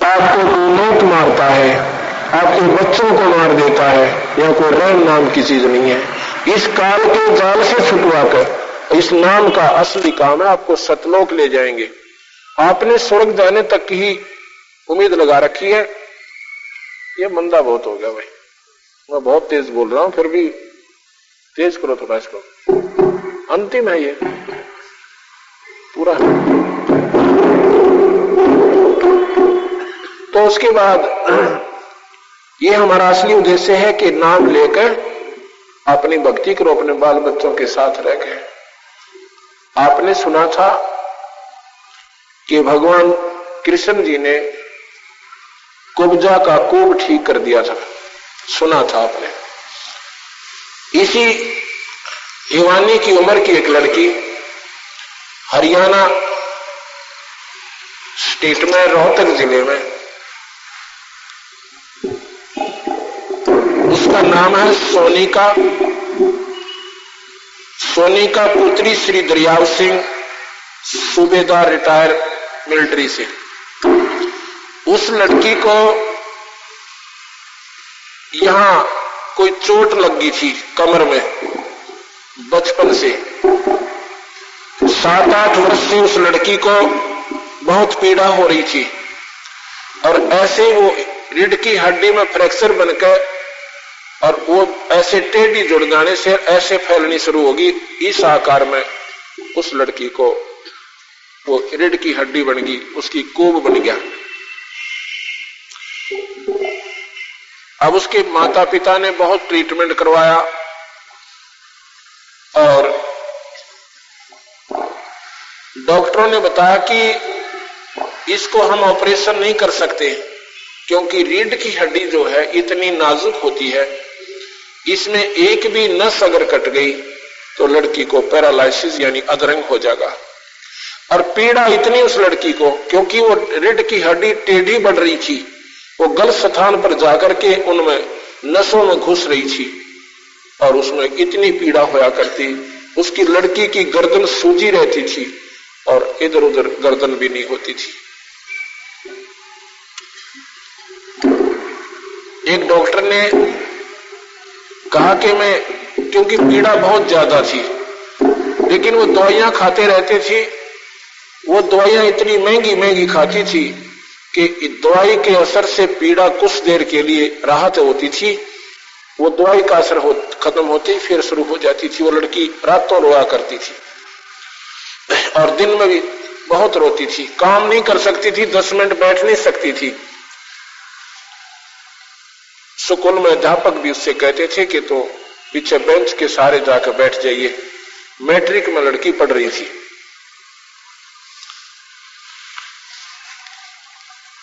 आपको कोई मौत मारता है, आपके बच्चों को मार देता है, या कोई रहम नाम की चीज नहीं है। इस काल के जाल से छुटवा कर इस नाम का असली काम है, आपको सतलोक ले जाएंगे। आपने स्वर्ग जाने तक की ही उम्मीद लगा रखी है। ये मंदा बहुत हो गया भाई, मैं बहुत तेज बोल रहा हूं, फिर भी तेज करो थोड़ा इसको। अंतिम है ये पूरा। तो उसके बाद ये हमारा असली उद्देश्य है कि नाम लेकर अपनी भक्ति करो अपने बाल बच्चों के साथ रहकर। आपने सुना था कि भगवान कृष्ण जी ने कुब्जा का कुब ठीक कर दिया था, सुना था आपने। इसी हिवानी की उम्र की एक लड़की हरियाणा स्टेट में रोहतक जिले में, उसका नाम है सोनिका। सोनिका पुत्री श्री दरियाव सिंह, सूबेदार रिटायर मिलिट्री से। उस लड़की को यहां कोई चोट लग गई थी कमर में बचपन से। 7-8 वर्ष से उस लड़की को बहुत पीड़ा हो रही थी और ऐसे वो रीढ़ की हड्डी में फ्रैक्चर बनकर और वो ऐसे टेढ़ी जुड़ जाने से ऐसे फैलनी शुरू होगी। इस आकार में उस लड़की को वो रीढ़ की हड्डी बन गई, उसकी कोब बन गया। अब उसके माता पिता ने बहुत ट्रीटमेंट करवाया और डॉक्टरों ने बताया कि इसको हम ऑपरेशन नहीं कर सकते क्योंकि रीढ़ की हड्डी जो है इतनी नाजुक होती है, इसमें एक भी नस अगर कट गई तो लड़की को पैरालाइसिस यानी अधरंग हो जाएगा। और पीड़ा इतनी उस लड़की को, क्योंकि वो रीढ़ की हड्डी टेढ़ी बढ़ रही थी, वो गलत स्थान पर जाकर के उनमें नसों में घुस रही थी और उसमें इतनी पीड़ा होया करती। उसकी लड़की की गर्दन सूजी रहती थी और इधर उधर गर्दन भी नहीं होती थी। एक डॉक्टर ने कहा कि मैं, क्योंकि पीड़ा बहुत ज्यादा थी, लेकिन वो दवाइयां खाते रहते थे। वो दवाइयां इतनी महंगी महंगी खाती थी कि दवाई के असर से पीड़ा कुछ देर के लिए राहत होती थी, वो दवाई का असर खत्म होते ही फिर शुरू हो जाती थी। वो लड़की रातों रोया करती थी और दिन में भी बहुत रोती थी, काम नहीं कर सकती थी, 10 मिनट बैठ नहीं सकती थी। स्कूल में अध्यापक भी उससे कहते थे कि तो पीछे बेंच के सहारे जाकर बैठ जाइए। मैट्रिक में लड़की पढ़ रही थी।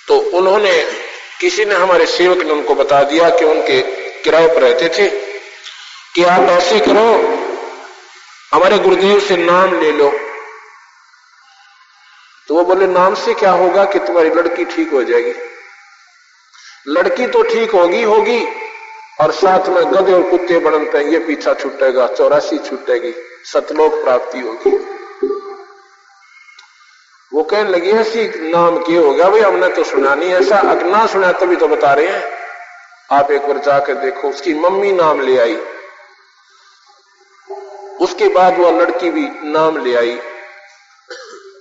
तो उन्होंने, किसी ने, हमारे सेवक ने उनको बता दिया कि उनके किराए पर रहते थे कि आप ऐसे करो, हमारे गुरुदेव से नाम ले लो। तो वो बोले नाम से क्या होगा कि तुम्हारी लड़की ठीक हो जाएगी। लड़की तो ठीक होगी और साथ में गधे और कुत्ते बनते हैं, ये पीछा छूटेगा, 84 छूटेगी, सतलोक प्राप्ति होगी। वो कहने लगी ऐसी नाम क्यों हो गया भाई, हमने तो सुना नहीं ऐसा। अगर ना सुना तभी तो बता रहे हैं, आप एक बार जाकर देखो। उसकी मम्मी नाम ले आई, उसके बाद वह लड़की भी नाम ले आई।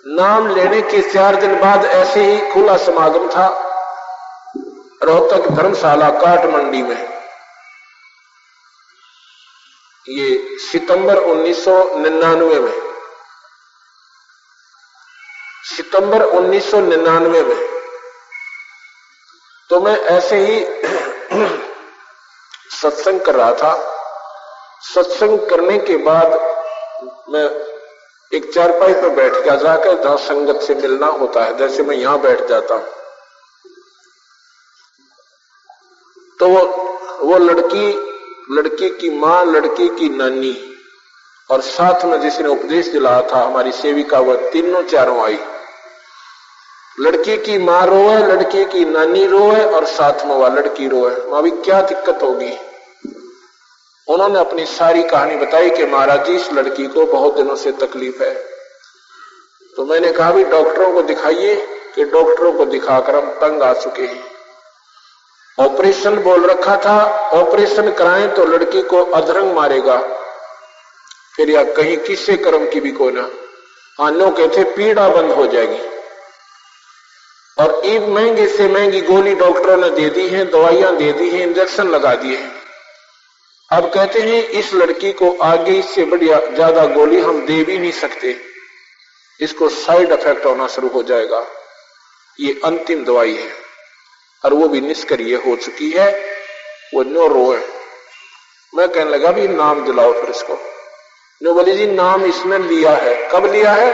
नाम लेने के 4 दिन बाद ऐसे ही खुला समागम था रोहतक धर्मशाला काट मंडी में। ये सितंबर 1999 में, सितंबर 1999 में। तो मैं ऐसे ही सत्संग कर रहा था। सत्संग करने के बाद मैं एक चारपाई पर बैठ गया, जाकर जहां संगत से मिलना होता है, जैसे मैं यहां बैठ जाता हूं। तो वो लड़की की मां, लड़की की नानी और साथ में जिसने उपदेश दिलाया था हमारी सेविका, वह तीनों चारों आई। लड़की की मां रोए, लड़की की नानी रोए और साथ में वह लड़की रोए। मां भी क्या दिक्कत होगी। उन्होंने अपनी सारी कहानी बताई कि महाराज जी इस लड़की को बहुत दिनों से तकलीफ है। तो मैंने कहा भी डॉक्टरों को दिखाइए। कि डॉक्टरों को दिखाकर हम तंग आ चुके हैं। ऑपरेशन बोल रखा था, ऑपरेशन कराएं तो लड़की को अधरंग मारेगा, फिर या कहीं किससे कर्म की भी कोई ना। हाँ, लोग कहते पीड़ा बंद हो जाएगी। और एक महंगे से महंगी गोली डॉक्टरों ने दे दी है, दवाइयां दे दी है, इंजेक्शन लगा दिए हैं। अब कहते हैं इस लड़की को आगे इससे बढ़िया ज्यादा गोली हम दे भी नहीं सकते, इसको साइड इफेक्ट होना शुरू हो जाएगा। ये अंतिम दवाई है और वो भी निष्क्रिय हो चुकी है, वो नो रो है। मैं कहने लगा भी नाम दिलाओ फिर इसको। नो बोली जी नाम इसने लिया है। कब लिया है?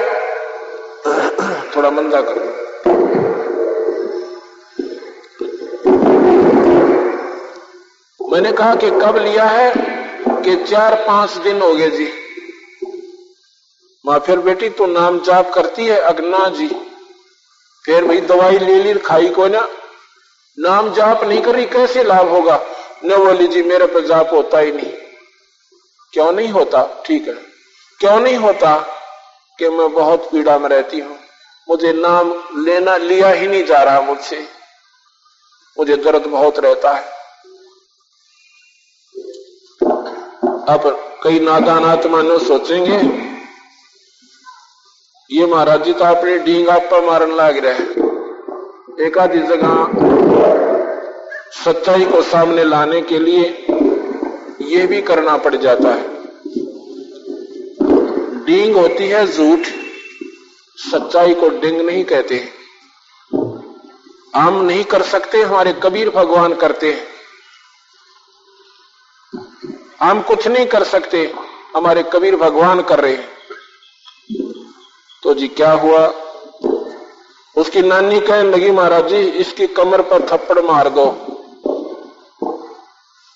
थोड़ा मंदा करो। मैंने कहा कि कब लिया है? कि 4-5 दिन हो गए जी। मां फिर बेटी तू नाम जाप करती है? अगना जी। फिर भाई दवाई ले ली खाई को ना, नाम जाप नहीं करी कैसे लाभ होगा? न बोली जी मेरे पर जाप होता ही नहीं। क्यों नहीं होता? ठीक है, क्यों नहीं होता? कि मैं बहुत पीड़ा में रहती हूं, मुझे नाम लेना लिया ही नहीं जा रहा मुझसे, मुझे दर्द बहुत रहता है। अब कई नादान आत्मा ने सोचेंगे ये महाराज जी तो अपनी डींग आप पर मारन लाग रहे हैं। एक आधी जगह सच्चाई को सामने लाने के लिए यह भी करना पड़ जाता है। डींग होती है झूठ, सच्चाई को डिंग नहीं कहते। हम नहीं कर सकते, हमारे कबीर भगवान करते हैं। हम कुछ नहीं कर सकते, हमारे कबीर भगवान कर रहे हैं। तो जी क्या हुआ? उसकी नानी कहने लगी महाराज जी इसकी कमर पर थप्पड़ मार दो।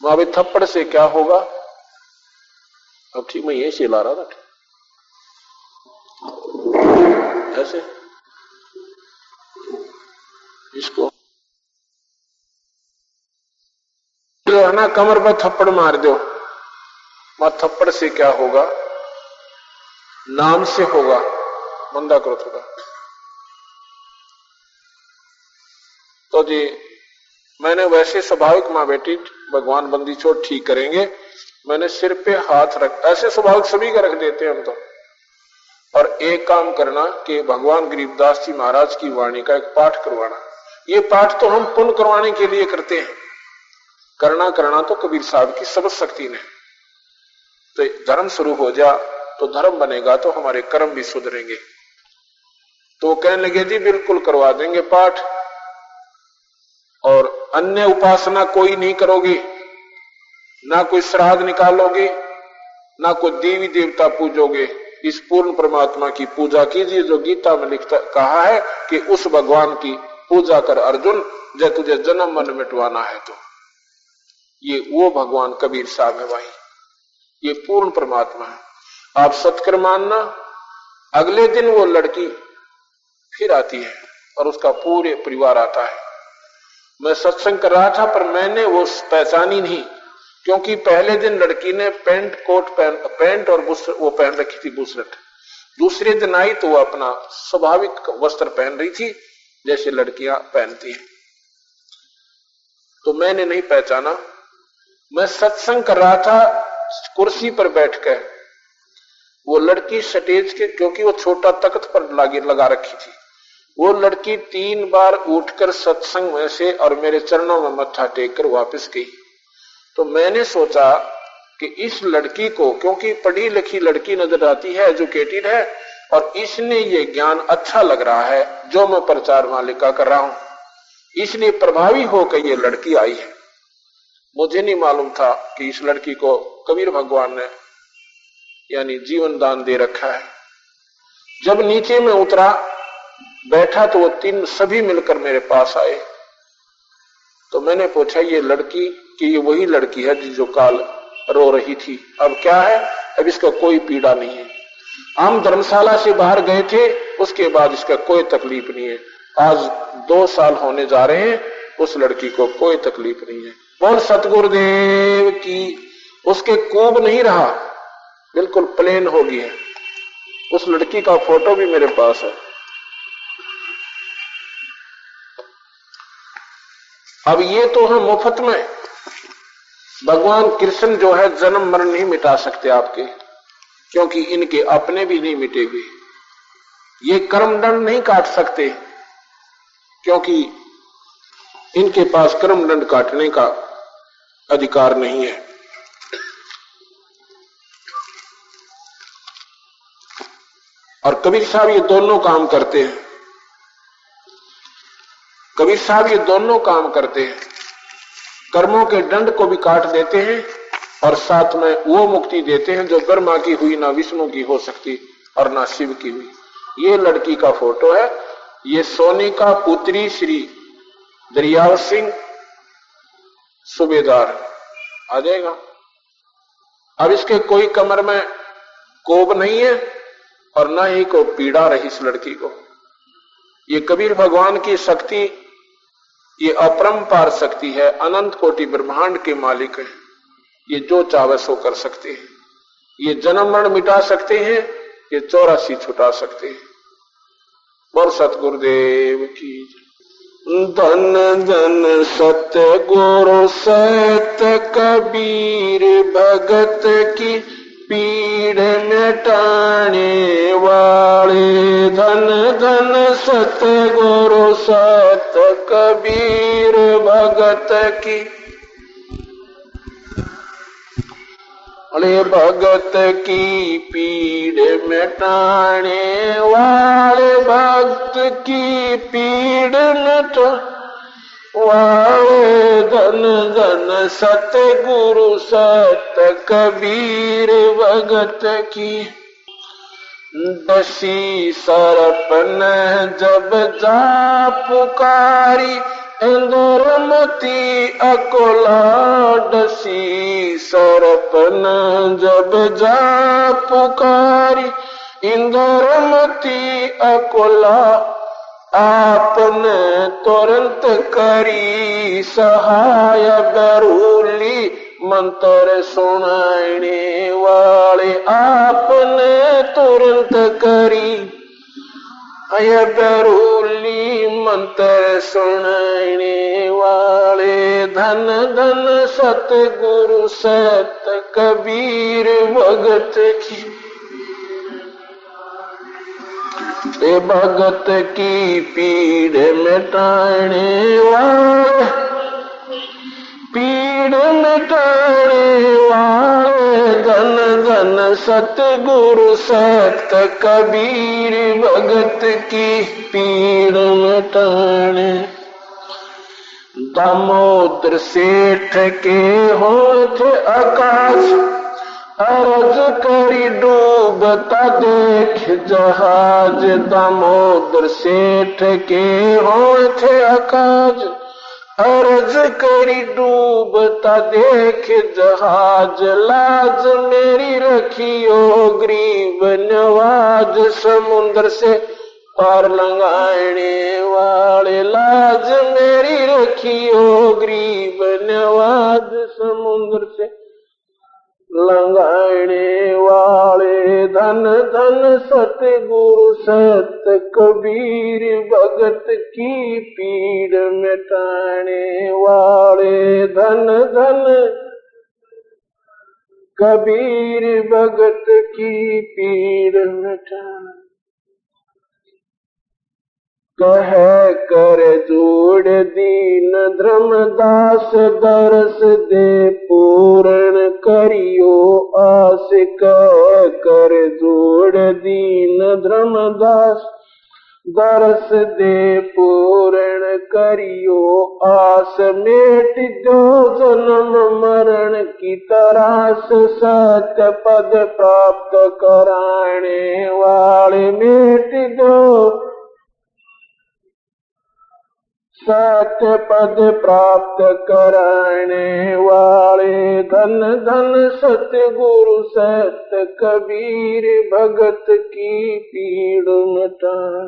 भाई थप्पड़ से क्या होगा? अब ठीक मैं ये चिल्ला रहा था ऐसे इसको है ना, कमर पर थप्पड़ मार दो। वहां थप्पड़ से क्या होगा? नाम से होगा। मंदा करो थोड़ा। तो जी मैंने वैसे स्वाभाविक मां बेटी भगवान बंदी चोट ठीक करेंगे, मैंने सिर पे हाथ रख, ऐसे स्वाभाविक सभी का रख देते हैं हम तो। और एक काम करना कि भगवान गरीबदास जी महाराज की वाणी का एक पाठ करवाना। ये पाठ तो हम पुण्य करवाने के लिए करते हैं, करना तो कबीर साहब की सबक शक्ति ने। तो धर्म शुरू हो जा तो धर्म बनेगा तो हमारे कर्म भी सुधरेंगे। तो कहने लगे जी बिल्कुल करवा देंगे पाठ, और अन्य उपासना कोई नहीं करोगे, ना कोई श्राद्ध निकालोगे, ना कोई देवी देवता पूजोगे। इस पूर्ण परमात्मा की पूजा कीजिए जो गीता में लिखता कहा है कि उस भगवान की पूजा कर अर्जुन, जब तुझे जन्म मन मिटवाना है। तो ये वो भगवान कबीर साहब है भाई, ये पूर्ण परमात्मा है। आप सत्कर मानना। अगले दिन वो लड़की फिर आती है और उसका पूरे परिवार आता है। मैं सत्संग कर रहा था पर मैंने वो पहचानी नहीं, क्योंकि पहले दिन लड़की ने पैंट और वो पहन रखी थी बुशर्ट। दूसरे दिन आई तो वो अपना स्वाभाविक वस्त्र पहन रही थी जैसे लड़कियां पहनती हैं। तो मैंने नहीं पहचाना। मैं सत्संग कर रहा था कुर्सी पर बैठकर, वो लड़की स्टेज के, क्योंकि वो छोटा तख्त पर लगा रखी थी, वो लड़की 3 बार उठकर सत्संग में से और मेरे चरणों में मत्था टेक कर वापस गई। तो मैंने सोचा कि इस लड़की को, क्योंकि पढ़ी लिखी लड़की नजर आती है, एजुकेटेड है, और इसने ये ज्ञान अच्छा लग रहा है जो मैं प्रचार मालिका कर रहा हूं, इसलिए प्रभावी होकर ये लड़की आई है। मुझे नहीं मालूम था कि इस लड़की को कबीर भगवान ने यानी जीवन दान दे रखा है। जब नीचे में उतरा बैठा तो वो 3 सभी मिलकर मेरे पास आए। तो मैंने पूछा ये लड़की कि ये वही लड़की है जो काल रो रही थी, अब क्या है? अब इसका कोई पीड़ा नहीं है। हम धर्मशाला से बाहर गए थे, उसके बाद इसका कोई तकलीफ नहीं है। आज 2 साल होने जा रहे हैं, उस लड़की को कोई तकलीफ नहीं है। बोल सतगुरुदेव की। उसके कोब नहीं रहा, बिल्कुल प्लेन हो गई है। उस लड़की का फोटो भी मेरे पास है। अब ये तो है मुफ्त में। भगवान कृष्ण जो है जन्म मरण नहीं मिटा सकते आपके, क्योंकि इनके अपने भी नहीं मिटेंगे। ये कर्मदंड नहीं काट सकते, क्योंकि इनके पास कर्मदंड काटने का अधिकार नहीं है। और कबीर साहब ये दोनों काम करते हैं। कबीर साहब ये दोनों काम करते हैं, कर्मों के दंड को भी काट देते हैं और साथ में वो मुक्ति देते हैं जो ब्रह्मा की हुई, ना विष्णु की हो सकती और ना शिव की हुई। ये लड़की का फोटो है, ये सोनिका पुत्री श्री दरियाव सिंह सूबेदार आ जाएगा। अब इसके कोई कमर में कोब नहीं है और ना ही को पीड़ा रही इस लड़की को। ये कबीर भगवान की शक्ति, ये अपरंपार शक्ति है, अनंत कोटि ब्रह्मांड के मालिक है। ये जो चाहे सो कर सकते हैं। ये जन्म मरण मिटा सकते हैं, ये 84 छुटा सकते हैं। बोल सतगुरुदेव की। धन धन सतगुरु सत कबीर भगत की पीड़ मिटाने वाले। धन धन सतगुरु सत कबीर भगत की, अरे भगत की पीड़ मिटाने वाले, भक्त की पीड़ मिटा वाले। धन धन सतगुरु सत कबीर भगत की। दसी सरपन जब जा पुकारी, इंद्रमती अकोला। दसी सरपन जब जा पुकारी, इंद्रमती अकोला। आपने तुरंत करी सहाय, बरूली मंत्र सुनाने वाले। आपने तुरंत करी अय बरूली मंत्र सुनाने वाले। धन धन सतगुरु सत कबीर भगत की, ए भगत की पीड़ मिटाने वाले, पीड़ मिटाने वाले। धन धन सतगुरु सत कबीर भगत की पीड़ मिटाने। दामोदर सेठ के होठ आकाश, अरज करी डूबता देख जहाज। दामोदर सेठ के होठ आकाश, अरज करी डूबता देख जहाज। लाज मेरी रखियो गरीब नवाज, समुद्र से पार लंघाने वाले। लाज मेरी रखियो गरीब नवाज, समुद्र से लंघाने वाले। धन धन सतगुरु सत कबीर भगत की पीड़ मिटाने वाले। धन धन कबीर भगत की पीड़ मिटाने। कह कर जोड़ दीन धर्मदास, दरस दे पूर्ण करियो आस। कह कर जोड़ दीन धर्मदास, दरस दे पूर्ण करियो आस। मेट जो जन्म मरण की तरास, सत्य पद प्राप्त कराने वाले। मेट जो सत्य पद प्राप्त कराने वाले। धन धन सतगुरु सत कबीर भगत की पीड़ मिटाने।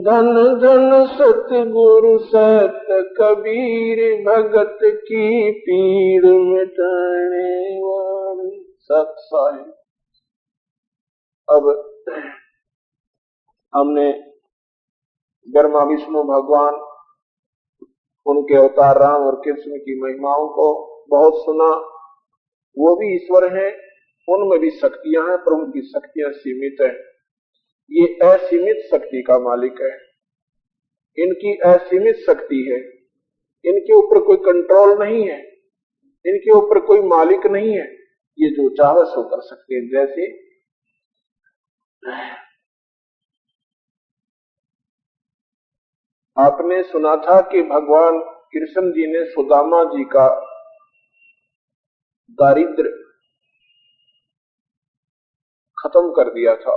धन धन सतगुरु सत कबीर भगत की पीड़ मिटाने वाले। सत साहिब। अब हमने ब्रह्मा विष्णु भगवान उनके अवतार राम और कृष्ण की महिमाओं को बहुत सुना। वो भी ईश्वर हैं, उनमें भी शक्तियां हैं, पर उनकी शक्तियां सीमित है। ये असीमित शक्ति का मालिक है, इनकी असीमित शक्ति है, इनके ऊपर कोई कंट्रोल नहीं है, इनके ऊपर कोई मालिक नहीं है। ये जो चाहे सो कर सकते हैं। जैसे आपने सुना था कि भगवान कृष्ण जी ने सुदामा जी का दारिद्र खत्म कर दिया था।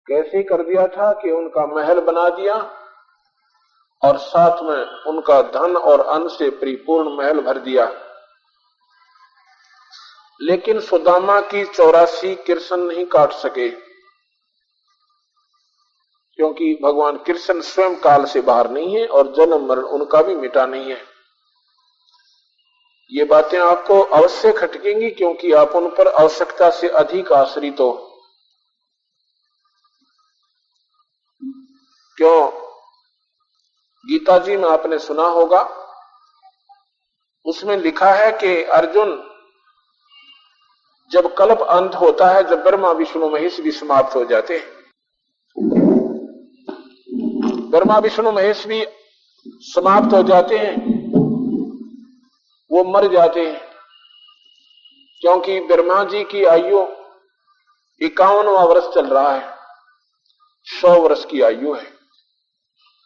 कैसे कर दिया था कि उनका महल बना दिया और साथ में उनका धन और अन्न से परिपूर्ण महल भर दिया। लेकिन सुदामा की 84 कृष्ण नहीं काट सके, क्योंकि भगवान कृष्ण स्वयं काल से बाहर नहीं है और जन्म मरण उनका भी मिटा नहीं है। ये बातें आपको अवश्य खटकेंगी, क्योंकि आप उन पर आवश्यकता से अधिक आश्रित हो। क्यों? गीता जी में आपने सुना होगा, उसमें लिखा है कि अर्जुन, जब कल्प अंत होता है, जब ब्रह्मा विष्णु महेश भी समाप्त हो जाते हैं, ब्रह्मा विष्णु महेश भी समाप्त हो जाते हैं, वो मर जाते हैं, क्योंकि ब्रह्मा जी की आयु 51वां वर्ष चल रहा है, 100 वर्ष की आयु है,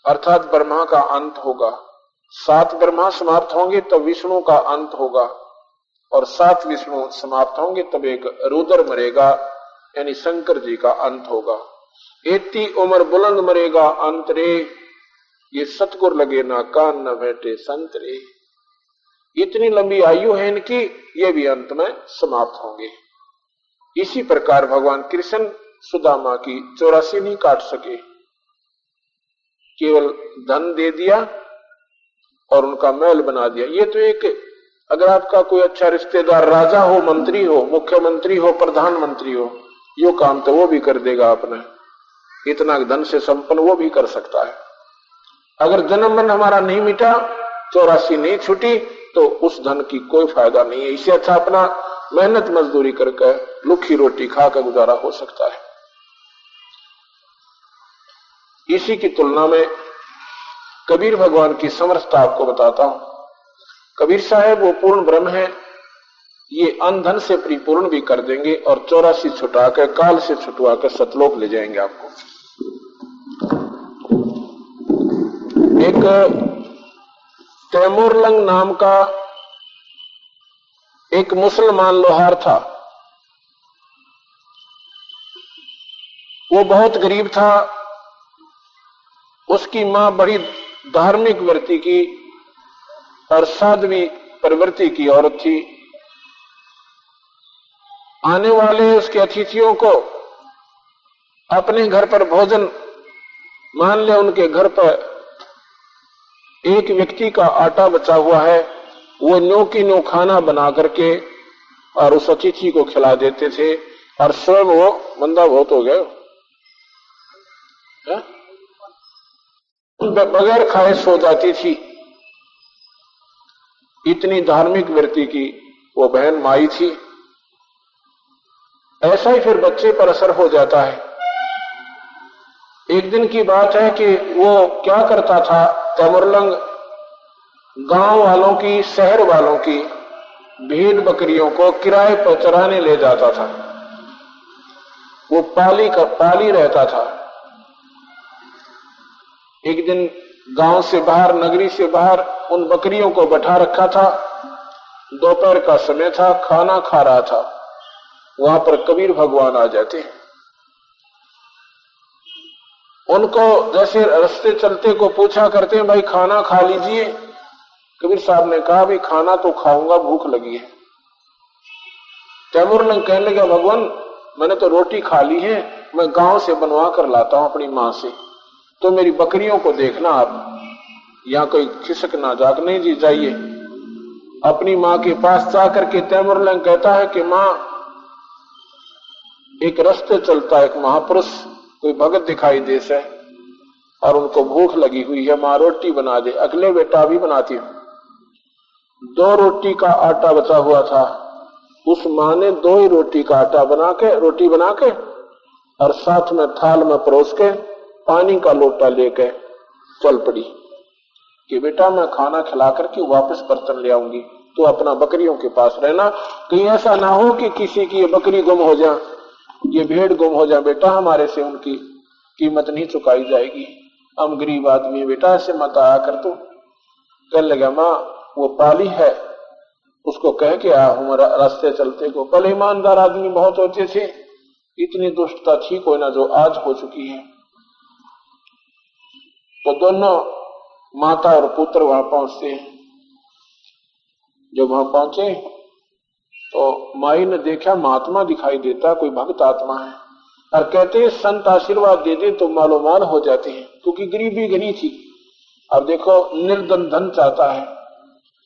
अर्थात ब्रह्मा का अंत होगा। 7 ब्रह्मा समाप्त होंगे तब विष्णु का अंत होगा, और 7 विष्णु समाप्त होंगे तब एक रुद्र मरेगा, यानी शंकर जी का अंत होगा। एती उम्र बुलंद मरेगा अंत रे, ये सतगुर लगे ना कान न बैठे संत रे। इतनी लंबी आयु है इनकी, ये भी अंत में समाप्त होंगे। इसी प्रकार भगवान कृष्ण सुदामा की 84 नहीं काट सके, केवल धन दे दिया और उनका महल बना दिया। ये तो एक, अगर आपका कोई अच्छा रिश्तेदार राजा हो, मंत्री हो, मुख्यमंत्री हो, प्रधानमंत्री हो, यो काम तो वो भी कर देगा अपने, इतना धन से संपन्न वो भी कर सकता है। अगर जन्म मन हमारा नहीं मिटा, 84 नहीं छूटी, तो उस धन की कोई फायदा नहीं है। इससे अच्छा अपना मेहनत मजदूरी करके लुखी रोटी खाकर गुजारा हो सकता है। इसी की तुलना में कबीर भगवान की समर्थता आपको बताता हूं। कबीर साहब वो पूर्ण ब्रह्म है, ये अनधन से परिपूर्ण भी कर देंगे और 84 छुटा कर, काल से छुटवा कर सतलोक ले जाएंगे आपको। एक तैमूरलंग नाम का एक मुसलमान लोहार था। वो बहुत गरीब था, उसकी मां बड़ी धार्मिक वृत्ति की और साध्वी प्रवृत्ति की औरत थी। आने वाले उसके अतिथियों को अपने घर पर भोजन, मान ले उनके घर पर एक व्यक्ति का आटा बचा हुआ है, वो न्यो की न्यो खाना बना करके और उस अतिथि को खिला देते थे, और स्वयं वो मंदा बहुत हो गए, बगैर खाए सो जाती थी। इतनी धार्मिक वृत्ति की वो बहन माई थी। ऐसा ही फिर बच्चे पर असर हो जाता है। एक दिन की बात है कि वो क्या करता था, तैमूरलंग गांव वालों की, शहर वालों की भेड़ बकरियों को किराए पर चराने ले जाता था। वो पाली रहता था। एक दिन गांव से बाहर, नगरी से बाहर उन बकरियों को बैठा रखा था। दोपहर का समय था, खाना खा रहा था। वहां पर कबीर भगवान आ जाते हैं। उनको जैसे रास्ते चलते को पूछा करते हैं, भाई खाना खा लीजिए। कबीर साहब ने कहा, भाई खाना तो खाऊंगा, भूख लगी है। तैमूरलंग कहने लगा, भगवान मैंने तो रोटी खा ली है, मैं गांव से बनवा कर लाता हूं अपनी मां से, तो मेरी बकरियों को देखना आप, यहां कोई खिसक ना जाग। नहीं जी, जाइए। अपनी मां के पास जाकर के तैमूरलंग कहता है कि मां, एक रास्ते चलता एक महापुरुष, कोई भगत दिखाई दे से, और उनको भूख लगी हुई है, माँ रोटी बना दे। अगले बेटा भी बनाती हूं। 2 रोटी का आटा बचा हुआ था, उस माँ ने 2 ही रोटी का आटा रोटी बना के और साथ में थाल में परोस के पानी का लोटा लेके चल पड़ी कि बेटा मैं खाना खिला करके वापस बर्तन ले आऊंगी, तो अपना बकरियों के पास रहना, कहीं ऐसा ना हो कि किसी की ये बकरी गुम हो जाए, ये भेड़ गुम हो जाए, बेटा हमारे से उनकी कीमत नहीं चुकाई जाएगी, हम गरीब आदमी है, बेटा ऐसे मत आया कर। तू कहने लगा माँ वो पाली है, उसको कह के आया हूं रास्ते चलते को। पहले ईमानदार आदमी बहुत होते थे, इतनी दुष्टता थी कोई ना जो आज हो चुकी है। तो दोनों माता और पुत्र वहां पहुंचते हैं। जब वहां पहुंचे तो माई ने देखा महात्मा दिखाई देता, कोई भक्त आत्मा है, और कहते हैं संत आशीर्वाद दे दे तो मालो माल हो जाते हैं, क्योंकि गरीबी घनी थी। अब देखो निर्धन धन चाहता है,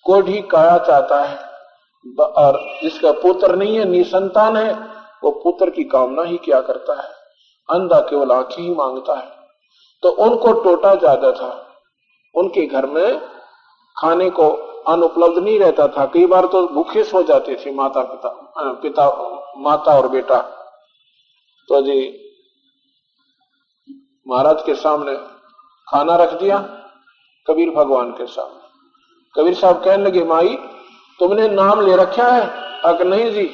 कोढ़ी काया चाहता है, और जिसका पुत्र नहीं है, निसंतान है, वो पुत्र की कामना ही क्या करता है, अंधा केवल आंखें ही मांगता है। तो उनको टोटा ज्यादा था, उनके घर में खाने को अन्न उपलब्ध नहीं रहता था, कई बार तो भूखे सो जाते थे माता और बेटा। तो जी महाराज के सामने खाना रख दिया, कबीर भगवान के सामने। कबीर साहब कहने लगे माई तुमने नाम ले रखा है? अगर नहीं जी,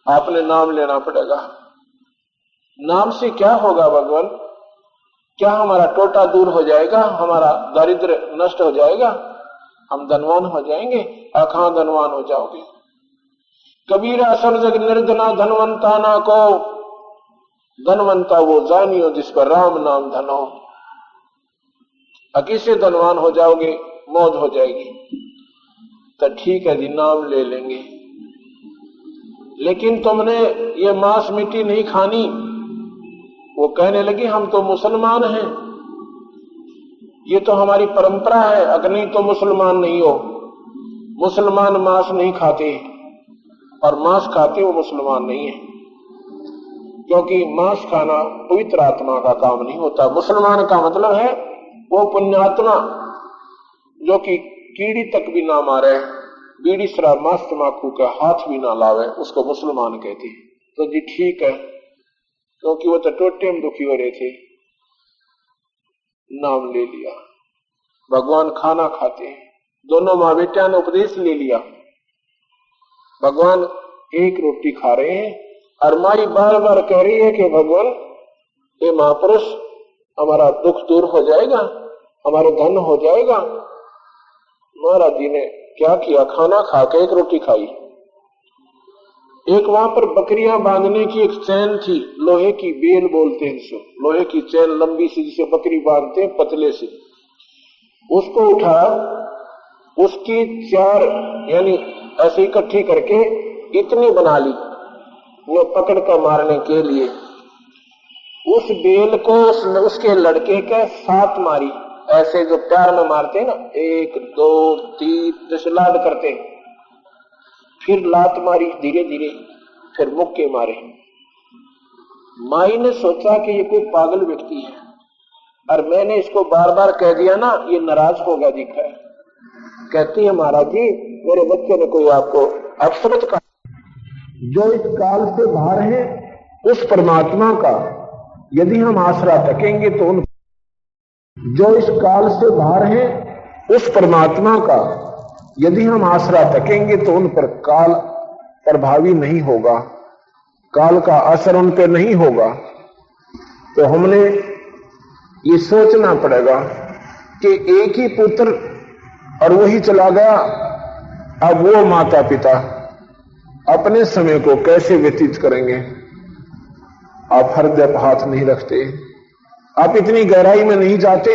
आपने नाम लेना पड़ेगा। नाम से क्या होगा भगवान? क्या हमारा टोटा दूर हो जाएगा, हमारा दारिद्र्य नष्ट हो जाएगा, हम धनवान हो जाएंगे? कहां धनवान हो जाओगे? कबीरा सब जग निर्धना धनवंता ना को, धनवंता वो जानियो जिस पर राम नाम धनो। किससे धनवान हो जाओगे? मौज हो जाएगी। तो ठीक है जी, नाम ले लेंगे, लेकिन तुमने ये मांस मिट्टी नहीं खानी। वो कहने लगी हम तो मुसलमान हैं, ये तो हमारी परंपरा है, अगर नहीं तो मुसलमान नहीं हो। मुसलमान मांस नहीं खाते, और मांस खाते वो मुसलमान नहीं है, क्योंकि मांस खाना पवित्र आत्मा का काम नहीं होता। मुसलमान का मतलब है वो पुण्यात्मा जो कि कीड़ी तक भी ना मारे, बीड़ी शराब मांस तमाकू का हाथ भी ना लावे, उसको मुसलमान कहते हैं। तो जी ठीक है, क्योंकि वो तो टोटे में दुखी हो रहे थे, नाम ले लिया। भगवान खाना खाते हैं, दोनों माँ बेटिया ने उपदेश ले लिया। भगवान एक रोटी खा रहे हैं और माई बार बार कह रही है कि भगवान ये महापुरुष हमारा दुख दूर हो जाएगा, हमारे धन हो जाएगा। महाराज जी ने क्या किया, खाना खा के एक रोटी खाई। एक वहां पर बकरियां बांधने की एक चैन थी, लोहे की बेल बोलते हैं जिसको, लोहे की चैन लंबी सी जिसे बकरी बांधते हैं पतले से, उसको उठा, उसकी 4 यानी ऐसे इकट्ठी करके इतनी बना ली वो पकड़ कर मारने के लिए। उस बेल को उसके लड़के के 7 मारी, ऐसे जो प्यार में मारते हैं ना, 1 2 3 जैसे लाड करते। फिर लात मारी धीरे धीरे, फिर मुक्के मारे। माई ने सोचा कि ये कोई पागल व्यक्ति है, और मैंने इसको बार बार कह दिया ना, ये नाराज होगा दिखा है। कहती है महाराज जी मेरे बच्चे ने कोई आपको अपशब्द कहा, जो इस काल से बाहर है उस परमात्मा का यदि हम आसरा तकेंगे तो उन, जो इस काल से बाहर है उस परमात्मा का यदि हम आसरा तकेंगे तो उन पर काल प्रभावी नहीं होगा, काल का असर उन पर नहीं होगा। तो हमने ये सोचना पड़ेगा कि एक ही पुत्र और वही चला गया, अब वो माता पिता अपने समय को कैसे व्यतीत करेंगे? आप हृदय पर हाथ नहीं रखते, आप इतनी गहराई में नहीं जाते।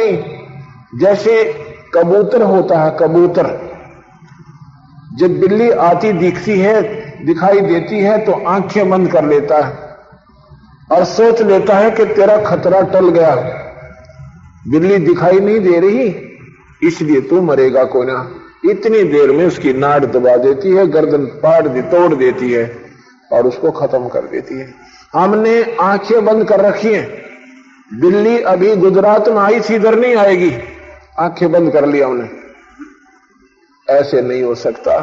जैसे कबूतर होता है, कबूतर जब बिल्ली आती दिखती है, दिखाई देती है तो आंखें बंद कर लेता है और सोच लेता है कि तेरा खतरा टल गया, बिल्ली दिखाई नहीं दे रही इसलिए तू मरेगा कोई ना। इतनी देर में उसकी नाड़ दबा देती है, गर्दन तोड़ देती है और उसको खत्म कर देती है। हमने आंखें बंद कर रखी हैं, बिल्ली अभी गुजरात में आई थी, इधर नहीं आएगी, आंखें बंद कर लिया उन्हें। ऐसे नहीं हो सकता।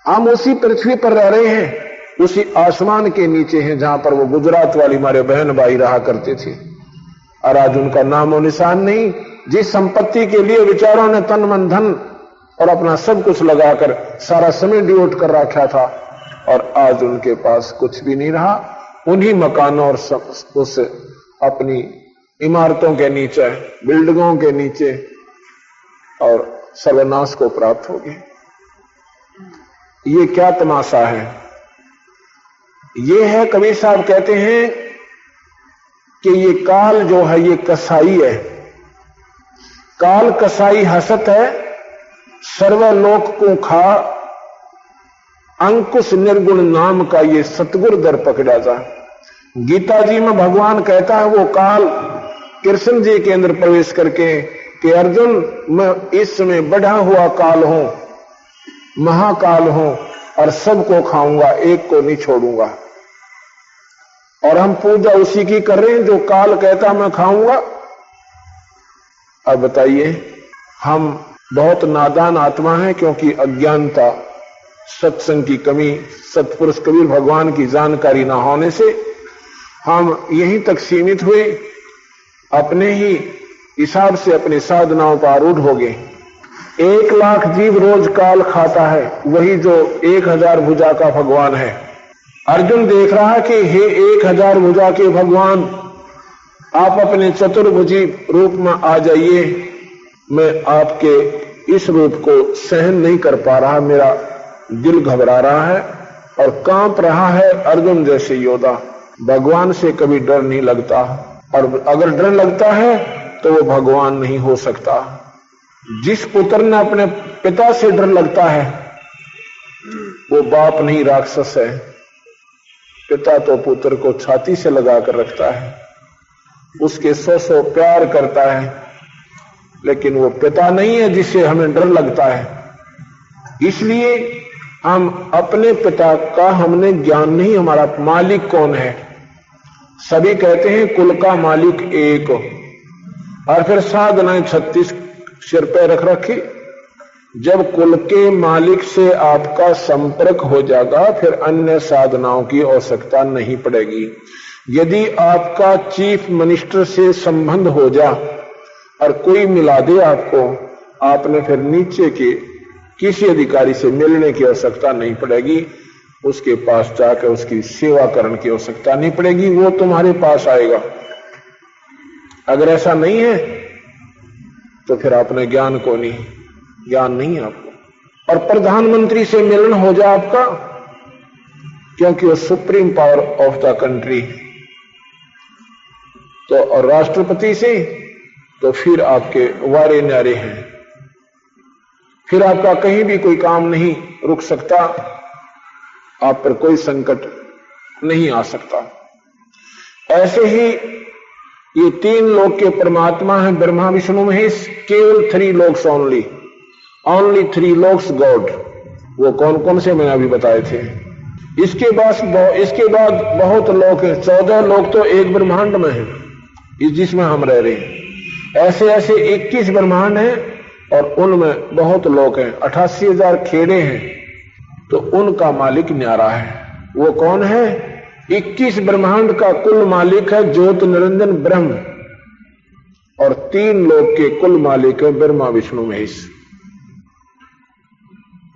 हम उसी पृथ्वी पर रह रहे हैं, उसी आसमान के नीचे हैं जहां पर वो गुजरात वाली हमारे बहन भाई रहा करते थे, और आज उनका नामो निशान नहीं। जिस संपत्ति के लिए विचारों ने तन मन धन और अपना सब कुछ लगाकर सारा समय डिवोट कर रखा था, और आज उनके पास कुछ भी नहीं रहा। उन्हीं मकानों और उस अपनी इमारतों के नीचे, बिल्डिंगों के नीचे और सर्वनाश को प्राप्त हो गए। ये क्या तमाशा है? ये है, कबीर साहब कहते हैं कि ये काल जो है ये कसाई है। काल कसाई हसत है, सर्वलोक को खा, अंकुश निर्गुण नाम का ये सतगुर दर पकड़ा जा। गीता जी में भगवान कहता है वो काल कृष्ण जी के अंदर प्रवेश करके कि अर्जुन, मैं इस समय बढ़ा हुआ काल हूं, महाकाल हूं, और सबको खाऊंगा, एक को नहीं छोड़ूंगा। और हम पूजा उसी की कर रहे हैं जो काल कहता मैं खाऊंगा। अब बताइए, हम बहुत नादान आत्मा हैं, क्योंकि अज्ञानता, सत्संग की कमी, सत्पुरुष कबीर भगवान की जानकारी ना होने से हम यहीं तक सीमित हुए, अपने ही हिसाब से अपनी साधनाओं पर आरूढ़ हो गए। 1 लाख जीव रोज काल खाता है, वही जो 1000 भुजा का भगवान है। अर्जुन देख रहा है कि हे 1000 भुजा के भगवान, आप अपने चतुर्भुजी रूप में आ जाइए, मैं आपके इस रूप को सहन नहीं कर पा रहा, मेरा दिल घबरा रहा है और कांप रहा है। अर्जुन जैसे योद्धा, भगवान से कभी डर नहीं लगता, और अगर डर लगता है तो वो भगवान नहीं हो सकता। जिस पुत्र ने अपने पिता से डर लगता है वो बाप नहीं, राक्षस है। पिता तो पुत्र को छाती से लगाकर रखता है, उसके 100 प्यार करता है, लेकिन वो पिता नहीं है जिसे हमें डर लगता है। इसलिए हम अपने पिता का हमने ज्ञान नहीं, हमारा मालिक कौन है। सभी कहते हैं कुल का मालिक एक, और फिर साधनाएं 36 सिर पे रख रखी। जब कुल के मालिक से आपका संपर्क हो जाएगा, फिर अन्य साधनाओं की आवश्यकता नहीं पड़ेगी। यदि आपका चीफ मिनिस्टर से संबंध हो जा और कोई मिला दे आपको, आपने फिर नीचे के किसी अधिकारी से मिलने की आवश्यकता नहीं पड़ेगी, उसके पास जाकर उसकी सेवा करने की आवश्यकता नहीं पड़ेगी, वो तुम्हारे पास आएगा। अगर ऐसा नहीं है तो फिर आपने ज्ञान को नहीं, ज्ञान नहीं आपको। और प्रधानमंत्री से मिलन हो जाए आपका, क्योंकि वो supreme power of the country, तो और राष्ट्रपति से तो फिर आपके वारे न्यारे हैं, फिर आपका कहीं भी कोई काम नहीं रुक सकता, आप पर कोई संकट नहीं आ सकता। ऐसे ही ये 3 लोक के परमात्मा हैं, ब्रह्मा विष्णु महेश, केवल 3 looks only, only 3 looks God. वो कौन कौन से मैंने अभी बताए थे। इसके बाद बहुत लोक हैं, 14 लोक तो एक ब्रह्मांड में है, इस जिसमें हम रह रहे हैं। ऐसे ऐसे 21 ब्रह्मांड हैं, और उनमें बहुत लोक हैं, 88,000 खेड़े हैं, तो उनका मालिक न्यारा है। वो कौन है? 21 ब्रह्मांड का कुल मालिक है ज्योत निरंजन ब्रह्म, और 3 लोक के कुल मालिक है ब्रह्मा विष्णु महेश,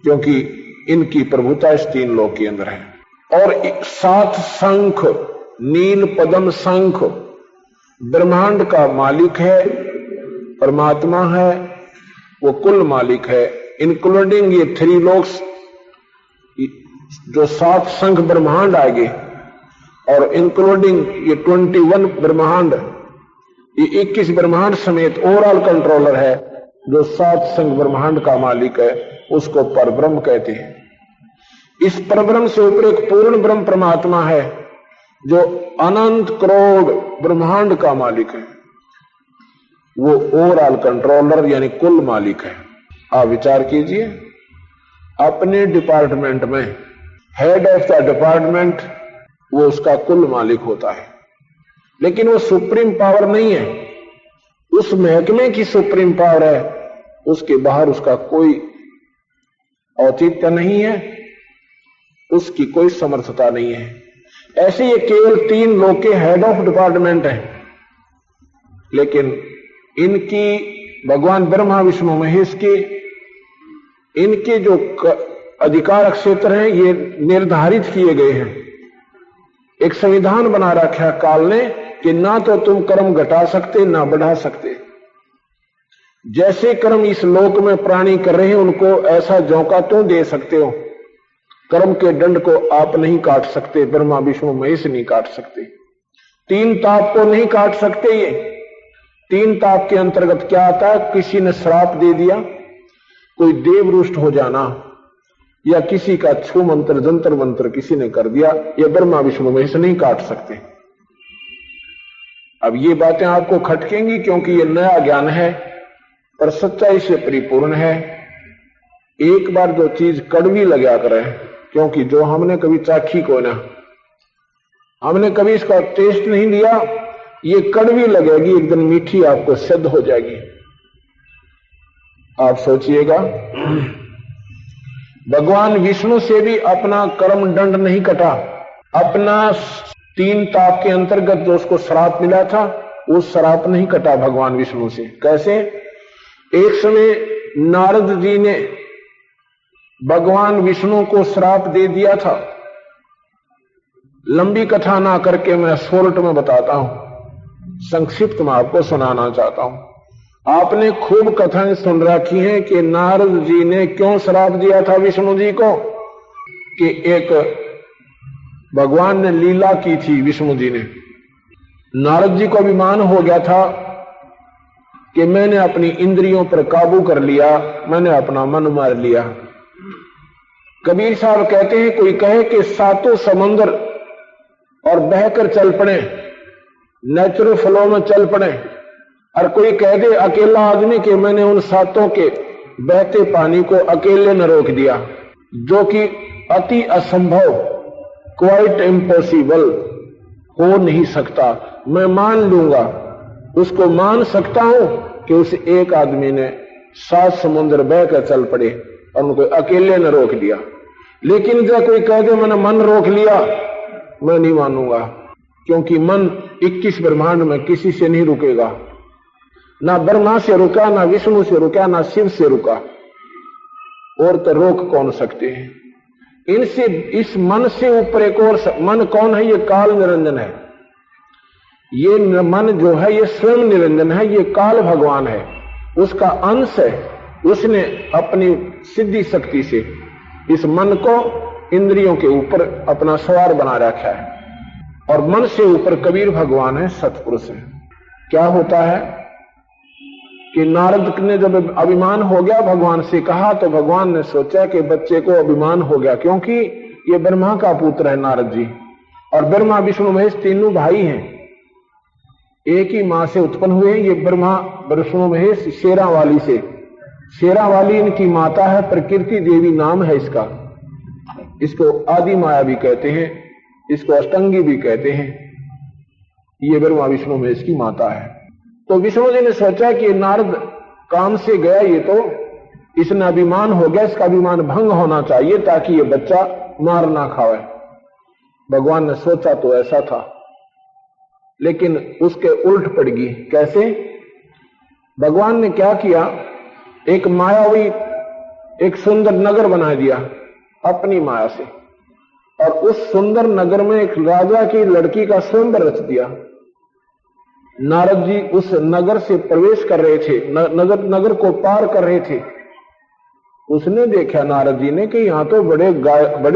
क्योंकि इनकी प्रभुता इस 3 लोक के अंदर है। और 7 शंख, नील पद्म शंख ब्रह्मांड का मालिक है, परमात्मा है, वो कुल मालिक है, इंक्लूडिंग ये 3 लोक्स, जो 7 शंख ब्रह्मांड आएंगे, और इंक्लूडिंग ये 21 ब्रह्मांड, ये 21 ब्रह्मांड समेत ओवरऑल कंट्रोलर है, जो 7 शंख ब्रह्मांड का मालिक है, उसको परब्रह्म कहते हैं। इस परब्रह्म से ऊपर एक पूर्ण ब्रह्म परमात्मा है, जो अनंत करोड़ ब्रह्मांड का मालिक है, वो ओवरऑल कंट्रोलर यानी कुल मालिक है। आप विचार कीजिए, अपने डिपार्टमेंट में हेड ऑफ द डिपार्टमेंट वो उसका कुल मालिक होता है। लेकिन वो सुप्रीम पावर नहीं है, उस महकमे की सुप्रीम पावर है, उसके बाहर उसका कोई औचित्य नहीं है, उसकी कोई समर्थता नहीं है। ऐसे ये केवल 3 लोग के हेड ऑफ डिपार्टमेंट हैं, लेकिन इनकी भगवान ब्रह्मा विष्णु महेश के इनके जो अधिकार क्षेत्र हैं ये निर्धारित किए गए हैं। एक संविधान बना रखा है काल ने कि ना तो तुम कर्म घटा सकते ना बढ़ा सकते। जैसे कर्म इस लोक में प्राणी कर रहे हैं उनको ऐसा झोंका तो दे सकते हो, कर्म के दंड को आप नहीं काट सकते, ब्रह्मा विष्णु महेश नहीं काट सकते। 3 ताप को नहीं काट सकते। ये 3 ताप के अंतर्गत क्या आता है? किसी ने श्राप दे दिया, कोई देवरुष्ट हो जाना, या किसी का छू मंत्र जंतर मंत्र किसी ने कर दिया, ये ब्रह्मा विष्णु महेश नहीं काट सकते। अब ये बातें आपको खटकेंगी क्योंकि ये नया ज्ञान है, पर सच्चाई से परिपूर्ण है। एक बार जो चीज कड़वी लगा करे, क्योंकि जो हमने कभी चाखी को ना, हमने कभी इसका टेस्ट नहीं लिया, ये कड़वी लगेगी, एक दिन मीठी आपको सिद्ध हो जाएगी। आप सोचिएगा, भगवान विष्णु से भी अपना कर्म दंड नहीं कटा, अपना 3 ताप के अंतर्गत जो उसको श्राप मिला था वो श्राप नहीं कटा भगवान विष्णु से। कैसे? एक समय नारद जी ने भगवान विष्णु को श्राप दे दिया था। लंबी कथा ना करके मैं शॉर्ट में बताता हूं, संक्षिप्त में आपको सुनाना चाहता हूं। आपने खूब कथाएं सुन रखी हैं कि नारद जी ने क्यों श्राप दिया था विष्णु जी को, कि एक भगवान ने लीला की थी। विष्णु जी ने, नारद जी को अभिमान हो गया था कि मैंने अपनी इंद्रियों पर काबू कर लिया, मैंने अपना मन मार लिया। कबीर साहब कहते हैं, कोई कहे कि 7 समंदर और बहकर चल पड़े, नेचुरल फ्लो में चल पड़े, और कोई कह दे अकेला आदमी कि मैंने उन 7 के बहते पानी को अकेले न रोक दिया, जो कि अति असंभव, क्वाइट इम्पॉसिबल, हो नहीं सकता। मैं मान लूंगा, उसको मान सकता हूं कि उस एक आदमी ने 7 समुद्र बहकर चल पड़े और उनको अकेले न रोक दिया। लेकिन जब कोई कह दे मैंने मन रोक लिया, मैं नहीं मानूंगा, क्योंकि मन 21 ब्रह्मांड में किसी से नहीं रुकेगा, ना ब्रह्मा से रुका, ना विष्णु से रुका, ना शिव से रुका, और तो रोक कौन सकते हैं इनसे। इस मन से ऊपर एक और मन कौन है? ये काल निरंजन है। ये मन जो है ये स्वयं निरंजन है, ये काल भगवान है, उसका अंश है। उसने अपनी सिद्धि शक्ति से इस मन को इंद्रियों के ऊपर अपना सवार बना रखा है, और मन से ऊपर कबीर भगवान है, सतपुरुष है। क्या होता है कि नारद ने जब अभिमान हो गया भगवान से कहा, तो भगवान ने सोचा कि बच्चे को अभिमान हो गया, क्योंकि ये ब्रह्मा का पुत्र है नारद जी, और ब्रह्मा विष्णु महेश तीनों भाई हैं, एक ही मां से उत्पन्न हुए। ये ब्रह्मा विष्णु महेश शेरावाली से, शेरावाली इनकी माता है, प्रकृति देवी नाम है इसका। इसको आदि माया भी कहते हैं, इसको अष्टंगी भी कहते हैं। ये ब्रह्मा विष्णु महेश की माता है। तो विष्णु जी ने सोचा कि नारद काम से गया, ये तो इसने अभिमान हो गया, इसका अभिमान भंग होना चाहिए ताकि ये बच्चा मार ना खावे। भगवान ने सोचा तो ऐसा था, लेकिन उसके उल्ट पड़ गई। कैसे? भगवान ने क्या किया, एक मायावी एक सुंदर नगर बना दिया अपनी माया से, और उस सुंदर नगर में एक राजा की लड़की का स्वयंवर रच दिया। नारद जी उस नगर से प्रवेश कर रहे थे, नगर को पार कर रहे थे। उसने देखा नारद जी ने कि यहां तो बड़े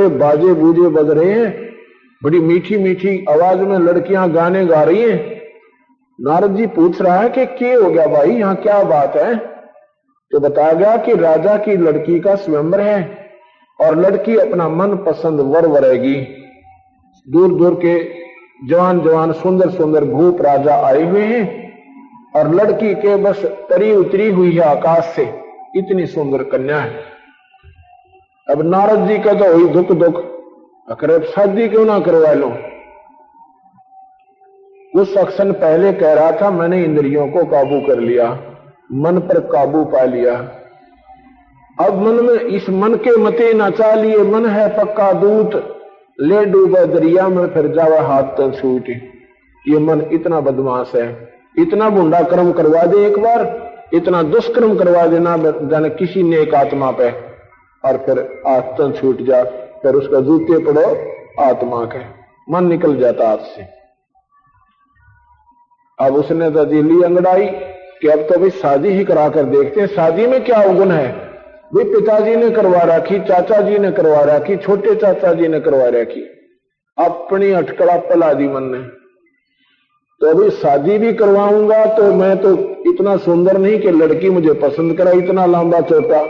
बाजे बूजे बज रहे हैं, बड़ी मीठी मीठी आवाज में लड़कियां गाने गा रही हैं। नारद जी पूछ रहा है कि क्या हो गया भाई, यहां क्या बात है? तो बताया गया कि राजा की लड़की का स्वयंवर है, और लड़की अपना मन पसंद वर वरेगी। दूर दूर के जवान जवान सुंदर सुंदर भूप राजा आए हुए हैं, और लड़की के बस तरी उतरी हुई है आकाश से, इतनी सुंदर कन्या है। अब नारद जी का तो हुई दुख दुख, अगर शादी क्यों ना करवा लो। कुछ क्षण पहले कह रहा था मैंने इंद्रियों को काबू कर लिया, मन पर काबू पा लिया। अब मन में इस मन के मते न चालिए, मन है पक्का दूत, ले डूबा दरिया में फिर जावा हाथ तक छूट। ये मन इतना बदमाश है, इतना बुंडा कर्म करवा दे एक बार, इतना दुष्कर्म करवा देना जाने किसी नेक आत्मा पे, और फिर हाथ तक छूट जा, फिर उसका जूते पड़ो आत्मा के, मन निकल जाता हाथ से। अब उसने तो दिली अंगड़ाई कि अब तो भाई शादी ही करा कर देखते हैं, शादी में क्या अवगुण है भाई। पिताजी ने करवा रखी, चाचा जी ने करवा रखी, छोटे चाचा जी ने करवा रखी, अपनी अटकड़ा पला दी मन ने। तो अभी शादी भी करवाऊंगा तो मैं तो इतना सुंदर नहीं कि लड़की मुझे पसंद करा, इतना लंबा चौटा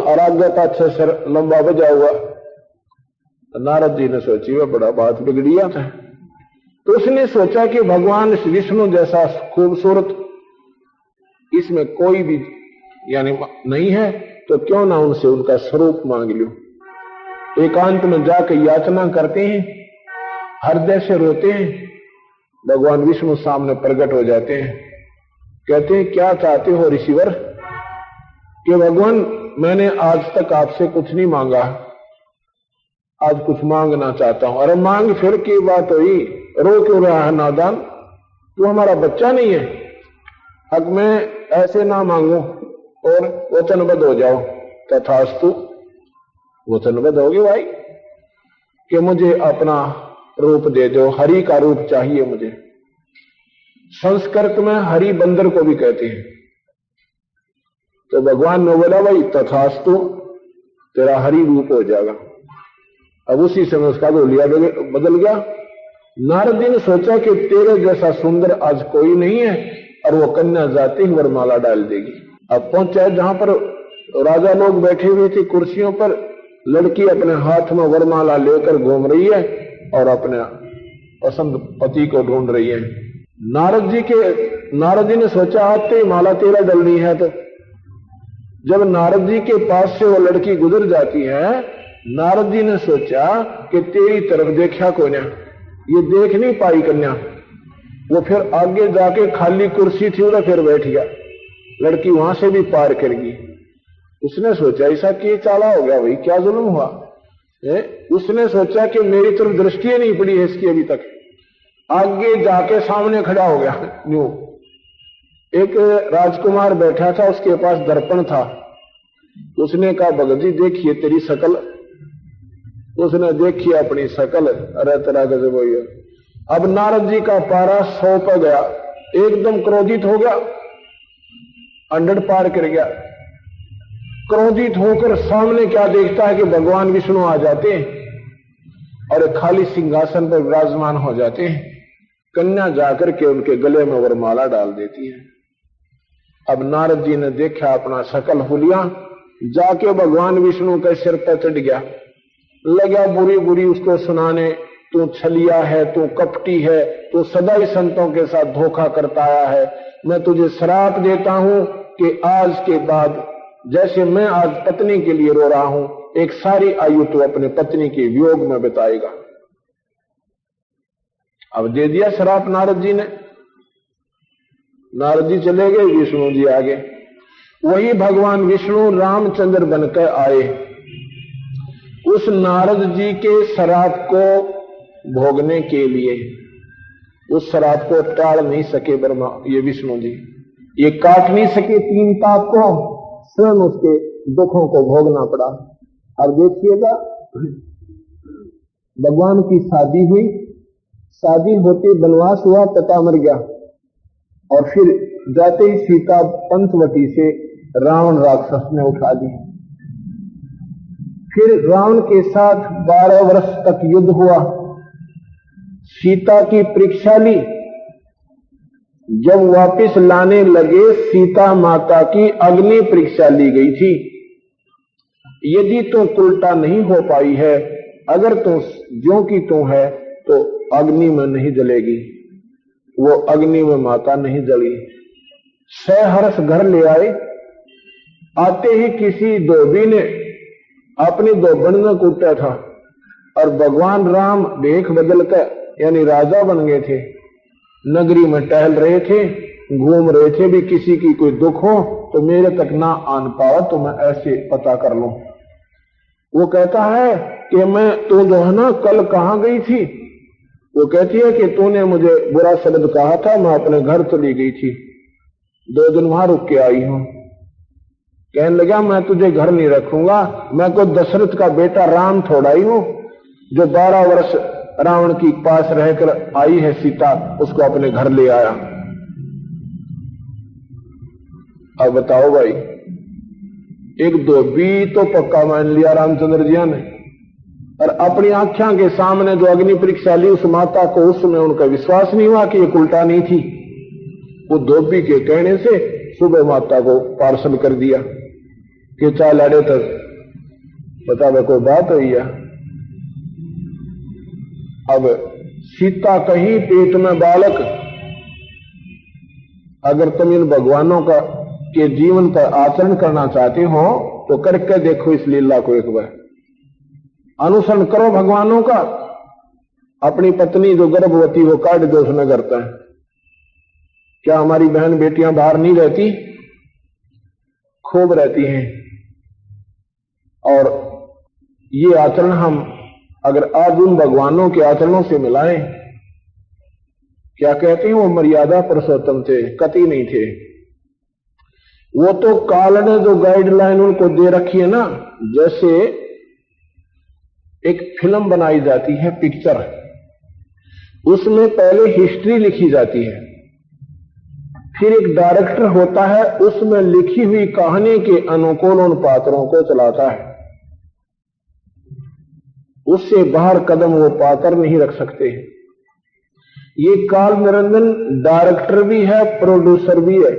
और आगे पाछे सर लंबा बजा हुआ। नारद जी ने सोची वह बड़ा बात बिगड़िया था। तो उसने सोचा कि भगवान विष्णु जैसा खूबसूरत इसमें कोई भी यानी नहीं है, तो क्यों ना उनसे उनका स्वरूप मांग लूं। एकांत में जाकर याचना करते हैं, हृदय से रोते हैं, भगवान विष्णु सामने प्रकट हो जाते हैं। कहते हैं क्या चाहते हो ऋषिवर? कि भगवान मैंने आज तक आपसे कुछ नहीं मांगा, आज कुछ मांगना चाहता हूं। अरे मांग फिर की बात हुई, रो क्यों रहा है नादान? तू हमारा बच्चा नहीं है? हक में ऐसे ना मांगो और वचनबद्ध हो जाओ। तथास्तु, वचनबद्ध होगी भाई कि मुझे अपना रूप दे दो, हरि का रूप चाहिए मुझे। संस्कृत में हरि बंदर को भी कहते हैं। तो भगवान ने बोला भाई तथास्तु, तेरा हरि रूप हो जाएगा। अब उसी समय उसका गोलिया बदल गया। नारद जी ने सोचा कि तेरे जैसा सुंदर आज कोई नहीं है, और वो कन्या जाती ही वरमाला डाल देगी। अब पहुंचा जहां पर राजा लोग बैठे हुए थे कुर्सियों पर, लड़की अपने हाथ में वरमाला लेकर घूम रही है और अपने पसंद पति को ढूंढ रही है। नारद जी ने सोचा आते माला तेरा डलनी है। तो जब नारद जी के पास से वो लड़की गुजर जाती है, नारद जी ने सोचा कि तेरी तरफ देखा कोई ना, ये देख नहीं पाई कन्या। वो फिर आगे जाके खाली कुर्सी थी उधर फिर बैठ गया, लड़की वहां से भी पार कर गई। उसने सोचा ऐसा कि चाला हो गया भाई, क्या जुल्म हुआ। उसने सोचा कि मेरी तरफ दृष्टि नहीं पड़ी है इसकी अभी तक। आगे जाके सामने खड़ा हो गया। न्यू एक राजकुमार बैठा था, उसके पास दर्पण था। उसने कहा भगत जी देखिए तेरी शकल। उसने देखी अपनी शकल, अरे तेरा गजब हो गया। अब नारद जी का पारा 100 पर गया, एकदम क्रोधित हो गया, 100 पार कर गया। क्रोधित होकर सामने क्या देखता है कि भगवान विष्णु आ जाते हैं और खाली सिंहासन पर विराजमान हो जाते हैं। कन्या जाकर के उनके गले में वरमाला डाल देती है। अब नारद जी ने देखा अपना शकल हुलिया, जाके भगवान विष्णु के सिर पर चढ़ गया, लगा बुरी बुरी उसको सुनाने, तू छलिया है, तू कपटी है, तू सदा ही संतों के साथ धोखा करता आया है। मैं तुझे श्राप देता हूं कि आज के बाद जैसे मैं आज पत्नी के लिए रो रहा हूं, एक सारी आयु तू अपने पत्नी के वियोग में बिताएगा। अब दे दिया श्राप नारद जी ने। नारद जी चले गए, विष्णु जी आगे। वही भगवान विष्णु रामचंद्र बनकर आए। उस नारद जी के श्राप को भोगने के लिए, उस श्राप को टाल नहीं सके ब्रह्मा, ये विष्णु जी, ये काट नहीं सके 3 ताप को, स्वयं उसके दुखों को भोगना पड़ा। अब देखिएगा, भगवान की शादी हुई, शादी होते बनवास हुआ, पिता मर गया, और फिर जाते ही सीता पंचवटी से रावण राक्षस ने उठा दी। फिर रावण के साथ 12 वर्ष तक युद्ध हुआ। सीता की परीक्षा ली। जब वापस लाने लगे, सीता माता की अग्नि परीक्षा ली गई थी। यदि तू उल्टा नहीं हो पाई है, अगर तू ज्यों की तू है, तो अग्नि में नहीं जलेगी। वो अग्नि में माता नहीं जली। सहर्ष घर ले आए। आते ही किसी धोबी ने अपनी धोबन में कूटा था, और भगवान राम देख बदल कर यानी राजा बन गए थे। नगरी में टहल रहे थे, घूम रहे थे, भी किसी की कोई दुख हो तो मेरे तक ना आन पाओ तो मैं ऐसे पता कर लूं। वो कहता है कि मैं तो जो है ना कल कहां गई थी? वो कहती है कि तूने मुझे बुरा शब्द कहा था, मैं अपने घर चली गई थी, 2 दिन वहां रुक के आई हूं। कहने लगा मैं तुझे घर नहीं रखूंगा, मैं को दशरथ का बेटा राम थोड़ा ही हूं जो 12 वर्ष रावण की पास रहकर आई है सीता, उसको अपने घर ले आया। अब बताओ भाई, एक धोबी तो पक्का मान लिया रामचंद्र जी ने, और अपनी आंखों के सामने जो अग्नि परीक्षा ली उस माता को, उसमें उनका विश्वास नहीं हुआ कि ये उल्टा नहीं थी। वो धोबी के कहने से सुबह माता को पार्सल कर दिया कि चाल अड़े तक बता भाई कोई बात हुई है। अब सीता कहीं पेट में बालक, अगर तुम इन भगवानों का के जीवन पर आचरण करना चाहते हो तो करके देखो इस लीला को, एक बार अनुसरण करो भगवानों का। अपनी पत्नी जो गर्भवती वो काट दो, उसमें करता है क्या? हमारी बहन बेटियां बाहर नहीं रहती? खूब रहती हैं। और ये आचरण हम अगर आज उन भगवानों के आचरणों से मिलाएं, क्या कहते हैं, वो मर्यादा पुरुषोत्तम थे, कति नहीं थे। वो तो काल ने जो गाइडलाइन उनको दे रखी है ना, जैसे एक फिल्म बनाई जाती है, पिक्चर, उसमें पहले हिस्ट्री लिखी जाती है, फिर एक डायरेक्टर होता है, उसमें लिखी हुई कहानी के अनुकूल उन पात्रों को चलाता है। उससे बाहर कदम वो पात्र नहीं रख सकते। ये काल निरंजन डायरेक्टर भी है, प्रोड्यूसर भी है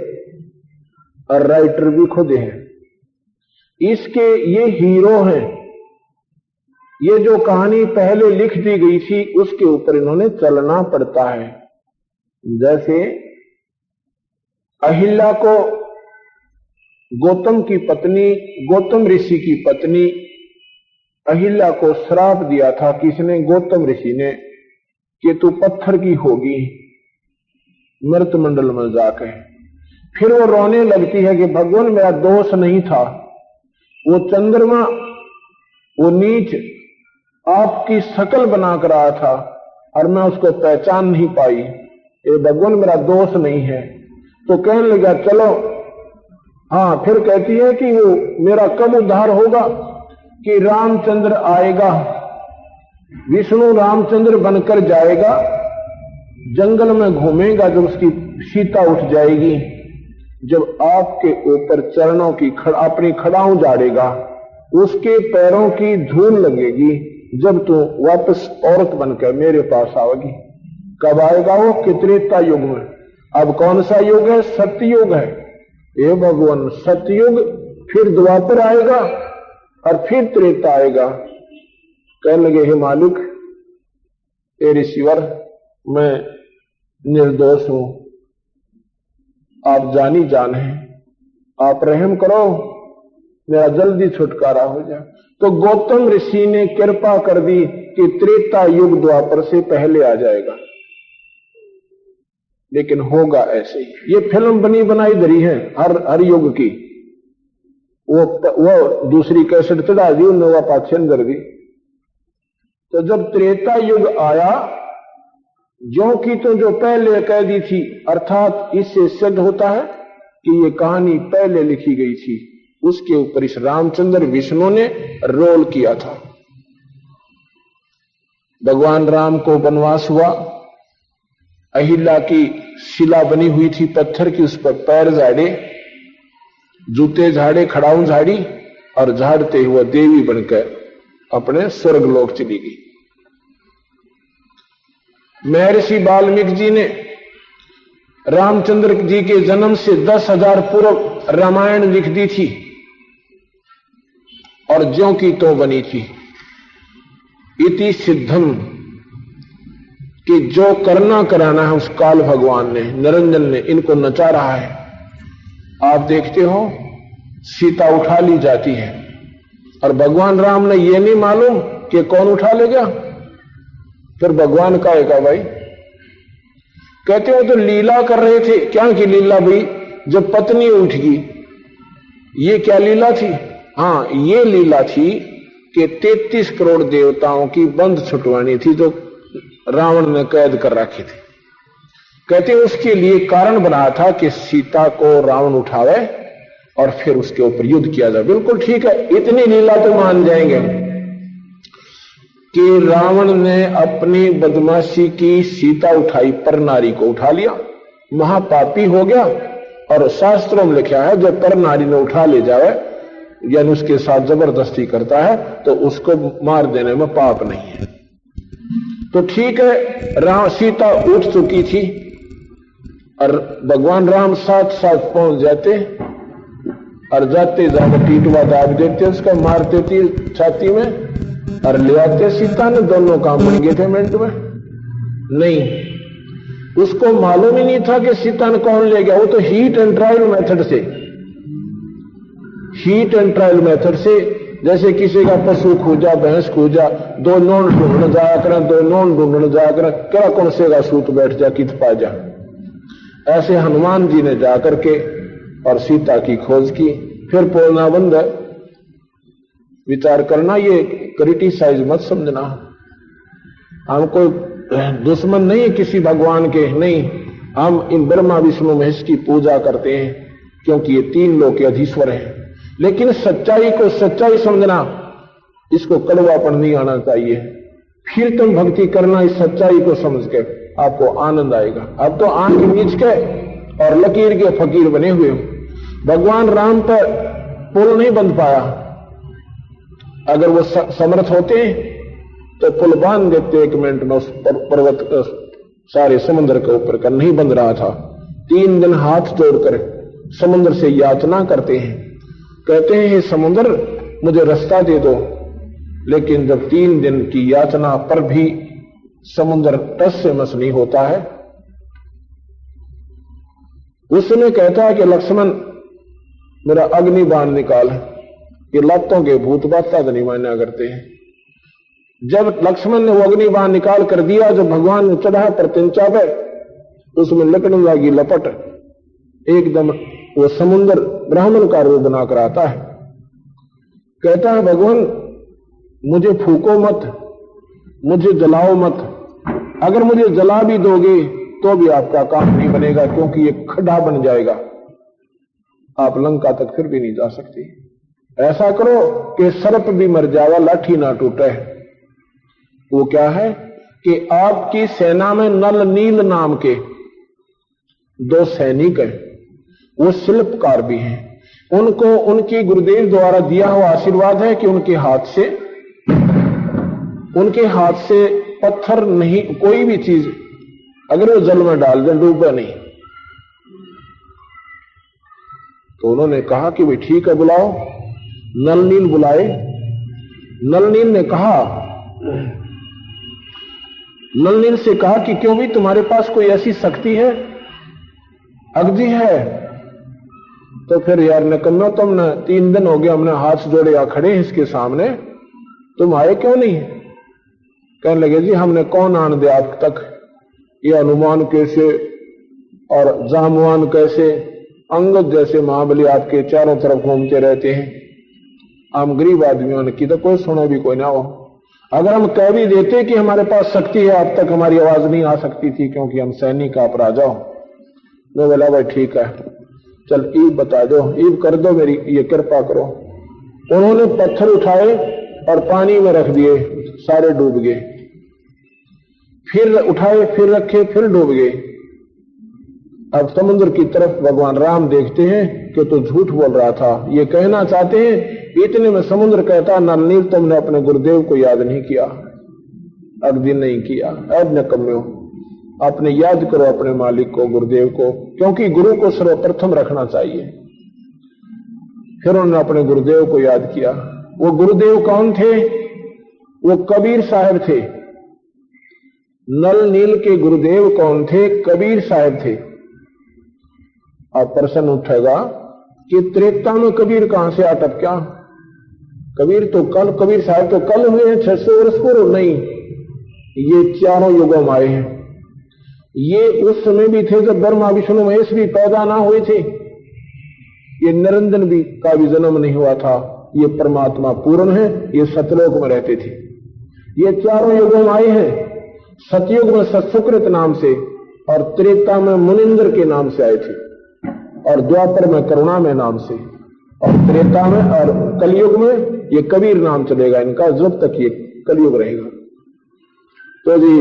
और राइटर भी खुद है। इसके ये हीरो हैं। ये जो कहानी पहले लिख दी गई थी उसके ऊपर इन्होंने चलना पड़ता है। जैसे अहिल्या को गौतम की पत्नी, गौतम ऋषि की पत्नी अहिल्या को श्राप दिया था किसने? गौतम ऋषि ने, कि तू पत्थर की होगी मृत मंडल में जाकर। फिर वो रोने लगती है कि भगवान मेरा दोष नहीं था, वो चंद्रमा, वो नीच आपकी शकल बनाकर आया था और मैं उसको पहचान नहीं पाई, ये भगवान मेरा दोष नहीं है। तो कहने लगा चलो, हाँ। फिर कहती है कि वो मेरा कब उद्धार होगा? कि रामचंद्र आएगा, विष्णु रामचंद्र बनकर जाएगा, जंगल में घूमेगा, जब उसकी सीता उठ जाएगी, जब आपके ऊपर चरणों की अपनी खड़ाऊं झाड़ेगा, उसके पैरों की धूल लगेगी, जब तू वापस औरत बनकर मेरे पास आएगी। कब आएगा वो? कि त्रेता युग में। अब कौन सा युग है? सत्ययुग है। ये भगवान सत्ययुग, फिर द्वापर आएगा और फिर त्रेता आएगा। कहने लगे हे मालिक, हे ऋषिवर, मैं निर्दोष हूं, आप जानी जान हैं, आप रहम करो, मेरा जल्दी छुटकारा हो जाए। तो गौतम ऋषि ने कृपा कर दी कि त्रेता युग द्वापर से पहले आ जाएगा। लेकिन होगा ऐसे ही। ये फिल्म बनी बनाई धरी है हर युग की। वो दूसरी कैसेट चढ़ा दी, उन्होंने पाक्षण कर दी। तो जब त्रेता युग आया, जो की तो जो पहले कह दी थी, अर्थात इससे सिद्ध होता है कि ये कहानी पहले लिखी गई थी, उसके ऊपर इस रामचंद्र विष्णु ने रोल किया था। भगवान राम को वनवास हुआ, अहिल्या की शिला बनी हुई थी पत्थर की, उस पर पैर झाड़े, जूते झाड़े, खड़ाऊं झाड़ी, और झाड़ते हुए देवी बनकर अपने स्वर्ग लोक चली गई। महर्षि वाल्मीकि जी ने रामचंद्र जी के जन्म से 10,000 पूर्व रामायण लिख दी थी और ज्यों की तो बनी थी। इति सिद्धम, कि जो करना कराना है उस काल भगवान ने, निरंजन ने इनको नचा रहा है। आप देखते हो सीता उठा ली जाती है और भगवान राम ने यह नहीं मालूम कि कौन उठा ले गया। फिर भगवान का है भाई, कहते हो तो लीला कर रहे थे। क्या की लीला भाई? जब पत्नी उठ गई, ये क्या लीला थी? हाँ, ये लीला थी कि 33 करोड़ देवताओं की बंद छुटवानी थी जो रावण ने कैद कर रखी थी। कहते हैं उसके लिए कारण बनाया था कि सीता को रावण उठावे और फिर उसके ऊपर युद्ध किया जाए। बिल्कुल ठीक है, इतनी लीला तो मान जाएंगे कि रावण ने अपनी बदमाशी की सीता उठाई, पर नारी को उठा लिया, महापापी हो गया। और शास्त्रों में लिखा है जब पर नारी ने उठा ले जाए यानी उसके साथ जबरदस्ती करता है तो उसको मार देने में पाप नहीं है। तो ठीक है, सीता उठ चुकी थी और भगवान राम साथ साथ पहुंच जाते और जाते जाकर टीटवा दाब देते, उसका मारते थी छाती में और ले आते सीता ने। दोनों काम बन गए थे मिनट में। नहीं, उसको मालूम ही नहीं था कि सीता ने कौन ले गया। वो तो हीट एंड ट्रायल मेथड से जैसे किसी का पशु खोजा, भैंस खोजा, 2 नोन ढूंढने जाया करें, 2 नोन ढूंढने जाया करें, क्या कौन से का सूत बैठ जा कित पा जा। ऐसे हनुमान जी ने जाकर के और सीता की खोज की। फिर बोलना बंद है, विचार करना, ये क्रिटिसाइज मत समझना। हम कोई दुश्मन नहीं है किसी भगवान के, नहीं। हम इन ब्रह्मा विष्णु महेश की पूजा करते हैं क्योंकि ये 3 लोक के अधीश्वर हैं। लेकिन सच्चाई को सच्चाई समझना, इसको कड़वापन नहीं आना चाहिए। फिर तुम भक्ति करना इस सच्चाई को समझ के, आपको आनंद आएगा। अब तो आंख नीच के और लकीर के फकीर बने हुए हो। भगवान राम पर पुल नहीं बंध पाया। अगर वो समर्थ होते तो पुल बांध देते 1 मिनट में। उस पर्वत सारे समुद्र के ऊपर का नहीं बंध रहा था। 3 दिन हाथ जोड़कर समुद्र से याचना करते हैं, कहते हैं हे समुद्र मुझे रास्ता दे दो। लेकिन जब 3 दिन की याचना पर भी समुद्र टस से मस नहीं होता है, उस समय कहता है कि लक्ष्मण मेरा अग्नि बाण निकाल। ये लातों के भूत बाता तो नहीं मान्या करते हैं। जब लक्ष्मण ने वो अग्नि बाण निकाल कर दिया, जब भगवान ने चढ़ा प्रत्यंचा पे, तो उसमें लकड़न लगी लपट, एकदम वो समुद्र ब्राह्मण का रूप बनाकर आता है। कहता है भगवान मुझे फूको मत, मुझे जलाओ मत। अगर मुझे जला भी दोगे तो भी आपका काम नहीं बनेगा, क्योंकि ये खड्डा बन जाएगा, आप लंका तक फिर भी नहीं जा सकते। ऐसा करो कि सर्प भी मर जाएगा, लाठी ना टूटे। वो क्या है कि आपकी सेना में नल नील नाम के 2 सैनिक हैं, वो शिल्पकार भी हैं। उनको उनके गुरुदेव द्वारा दिया हुआ आशीर्वाद है कि उनके हाथ से पत्थर नहीं, कोई भी चीज अगर वो जल में डाल दे डूबे नहीं। तो उन्होंने कहा कि भाई ठीक है बुलाओ। नल नील बुलाए। नल नील ने कहा, नल नील से कहा कि क्यों भी तुम्हारे पास कोई ऐसी शक्ति है? अगजी है। तो फिर यार निकम्मे, तुमने 3 दिन हो गए हमने हाथ जोड़े या खड़े हैं इसके सामने, तुम आए क्यों नहीं? कहने लगे जी हमने कौन आन दिया आप तक, ये हनुमान कैसे और जामवान कैसे, अंगद जैसे महाबली आपके चारों तरफ घूमते रहते हैं। हम गरीब आदमियों ने की तो कोई सुने भी कोई ना हो। अगर हम कह भी देते कि हमारे पास शक्ति है, अब तक हमारी आवाज नहीं आ सकती थी क्योंकि हम सैनिक आप राजा हो। तो बोला भाई ठीक है, चल ईब बता दो, ईब कर दो, मेरी ये कृपा करो। उन्होंने पत्थर उठाए और पानी में रख दिए, सारे डूब गए। फिर उठाए, फिर रखे, फिर डूब गए। अब समुद्र की तरफ भगवान राम देखते हैं कि तो झूठ बोल रहा था, ये कहना चाहते हैं। इतने में समुद्र कहता नल नील तुमने अपने गुरुदेव को याद नहीं किया, अगदी नहीं किया। अब निकम्मे हो, अपने याद करो अपने मालिक को, गुरुदेव को, क्योंकि गुरु को सर्वप्रथम रखना चाहिए। फिर उन्होंने अपने गुरुदेव को याद किया। वो गुरुदेव कौन थे? वो कबीर साहब थे। नल नील के गुरुदेव कौन थे? कबीर साहब थे। अब प्रश्न उठेगा कि त्रेता में कबीर कहां से आटप? क्या कबीर साहब तो कल हुए हैं 600 वर्ष पूर्व? नहीं, ये चारों युगों में आए हैं। ये उस समय भी थे जब ब्रह्मा विष्णु महेश भी पैदा ना हुए थे। ये निरंजन भी का भी जन्म नहीं हुआ था। ये परमात्मा पूर्ण है, ये सतलोक में रहते थे। ये चारों युगों में आए हैं। सतयुग में सत्सुकृत नाम से और त्रेता में मुनिंद्र के नाम से आए थे और द्वापर में करुणामय नाम से और त्रेता में और कलयुग में ये कबीर नाम चलेगा इनका, जब तक ये कलयुग रहेगा। तो जी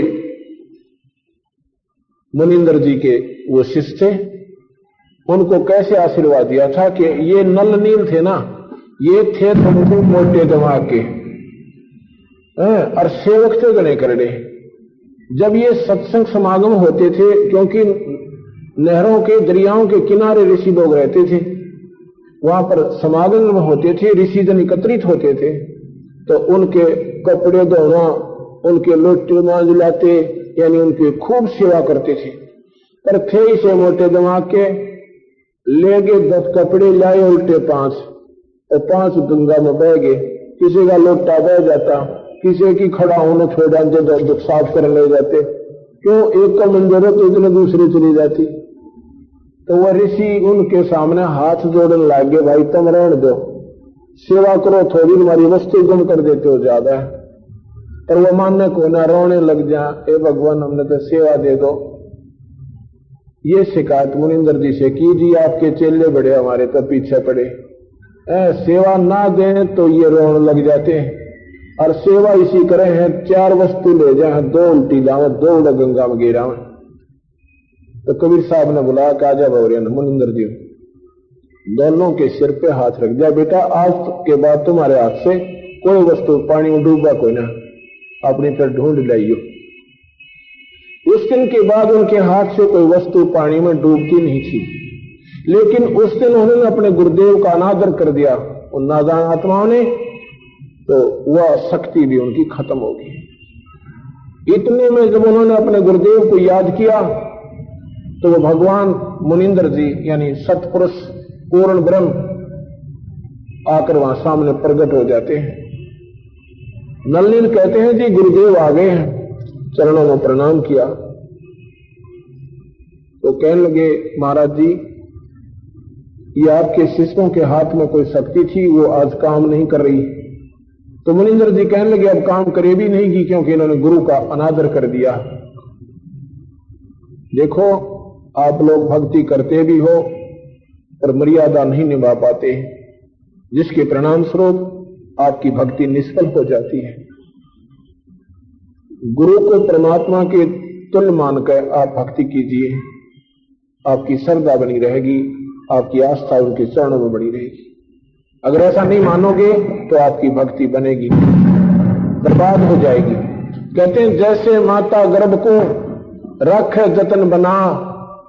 मुनिंद्र जी के वो शिष्य थे, उनको कैसे आशीर्वाद दिया था कि ये नल नील थे ना, ये थे तुमको मोटे दिमाग के और सेवक थे गणे करड़े। जब ये सत्संग समागम होते थे, क्योंकि नहरों के दरियाओं के किनारे ऋषि लोग रहते थे, वहां पर समागम होते थे, ऋषि जन एकत्रित होते थे, तो उनके कपड़े धोना, उनके लोटे मांझ लाते, यानी उनकी खूब सेवा करते थे। पर थे इसे मोटे दिमाग के, ले गए 10 कपड़े लाए उल्टे 5 और 5 गंगा में बह गए। किसी का लोटा बह जाता, किसी की खड़ा होने छोड़ डालते, दुख साफ कर ले जाते। क्यों? एक का मंदिर है तो इतने दूसरी चली जाती। तो वह ऋषि उनके सामने हाथ जोड़ने लग गए, भाई तुम रहने दो, सेवा करो थोड़ी, हमारी वस्तु गुम कर देते हो ज्यादा। पर वो मानने को ना, रोने लग जा, ए भगवान हमने तो सेवा दे दो। ये शिकायत मुनिंद्र जी से की जी, आपके चेले बड़े हमारे तो पीछे पड़े, सेवा ना दें तो ये रोने लग जाते हैं, और सेवा इसी करे हैं 4 वस्तु ले जाए, 2 उल्टी लावे, 2 उड़ा गंगा में गिरावे। तो कबीर साहब ने बुलाया काजा भवरिया ने मुनिंद्र जी, दोनों के सिर पे हाथ रख दिया, बेटा आज के बाद तुम्हारे हाथ से कोई वस्तु पानी में डूबा कोई ना, अपनी तरफ ढूंढ लाइयो। उस दिन के बाद उनके हाथ से कोई वस्तु पानी में डूबती नहीं थी। लेकिन उस दिन उन्होंने अपने गुरुदेव का अनादर कर दिया उन नादान आत्माओं ने, तो वह शक्ति भी उनकी खत्म हो गई। इतने में जब उन्होंने अपने गुरुदेव को याद किया तो वो भगवान मुनिंद्र जी यानी सतपुरुष पूर्ण ब्रह्म आकर वहां सामने प्रकट हो जाते हैं। नलिन कहते हैं जी गुरुदेव आ गए हैं, चरणों में प्रणाम किया तो कहने लगे महाराज जी ये आपके शिष्यों के हाथ में कोई शक्ति थी, वो आज काम नहीं कर रही। तो मुनिंद्र जी कहने लगे अब काम करे भी नहीं की, क्योंकि इन्होंने गुरु का अनादर कर दिया। देखो आप लोग भक्ति करते भी हो पर मर्यादा नहीं निभा पाते, जिसके परिणाम स्वरूप आपकी भक्ति निष्फल हो जाती है। गुरु को परमात्मा के तुल्य मानकर आप भक्ति कीजिए, आपकी श्रद्धा बनी रहेगी, आपकी आस्था उनके चरणों में बनी रहेगी। अगर ऐसा नहीं मानोगे तो आपकी भक्ति बनेगी, बर्बाद हो जाएगी। कहते हैं जैसे माता गर्भ को रख जतन बना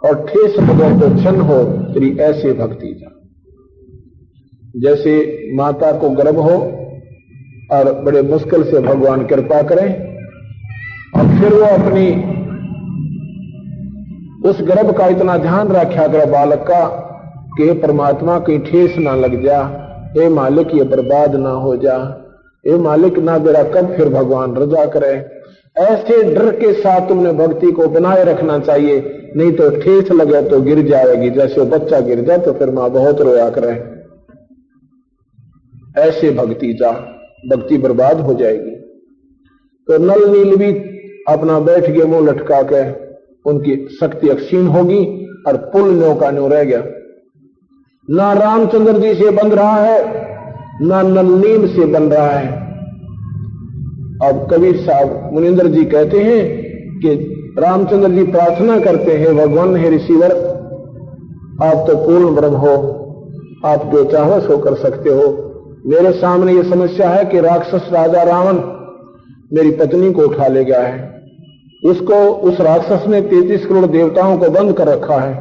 और ठेस लगे तो क्षण हो, तेरी ऐसे भक्ति जा। जैसे माता को गर्भ हो और बड़े मुश्किल से भगवान कृपा करें और फिर वो अपनी उस गर्भ का इतना ध्यान रखा करे बालक का कि परमात्मा की ठेस ना लग जा, हे मालिक ये बर्बाद ना हो जा, हे मालिक ना मेरा कब फिर भगवान रजा करे। ऐसे डर के साथ तुमने भक्ति को बनाए रखना चाहिए, नहीं तो ठेस लगे तो गिर जाएगी। जैसे बच्चा गिर जाए तो फिर मां बहुत रोया करे। ऐसे भक्ति जा, भक्ति बर्बाद हो जाएगी। तो नल नील भी अपना बैठ गए मुंह लटका के, उनकी शक्ति अक्षीण होगी और पुल न्यो का न्यो रह गया। ना रामचंद्र जी से बन रहा है ना नल नील से बन रहा है। अब कबीर साहब मुनिंद्र जी कहते हैं कि रामचंद्र जी प्रार्थना करते हैं भगवान हे ऋषिवर आप तो पूर्ण ब्रह्म हो, आप जो चाहो सो कर सकते हो। मेरे सामने ये समस्या है कि राक्षस राजा रावण मेरी पत्नी को उठा ले गया है। उसको उस राक्षस ने 33 करोड़ देवताओं को बंद कर रखा है,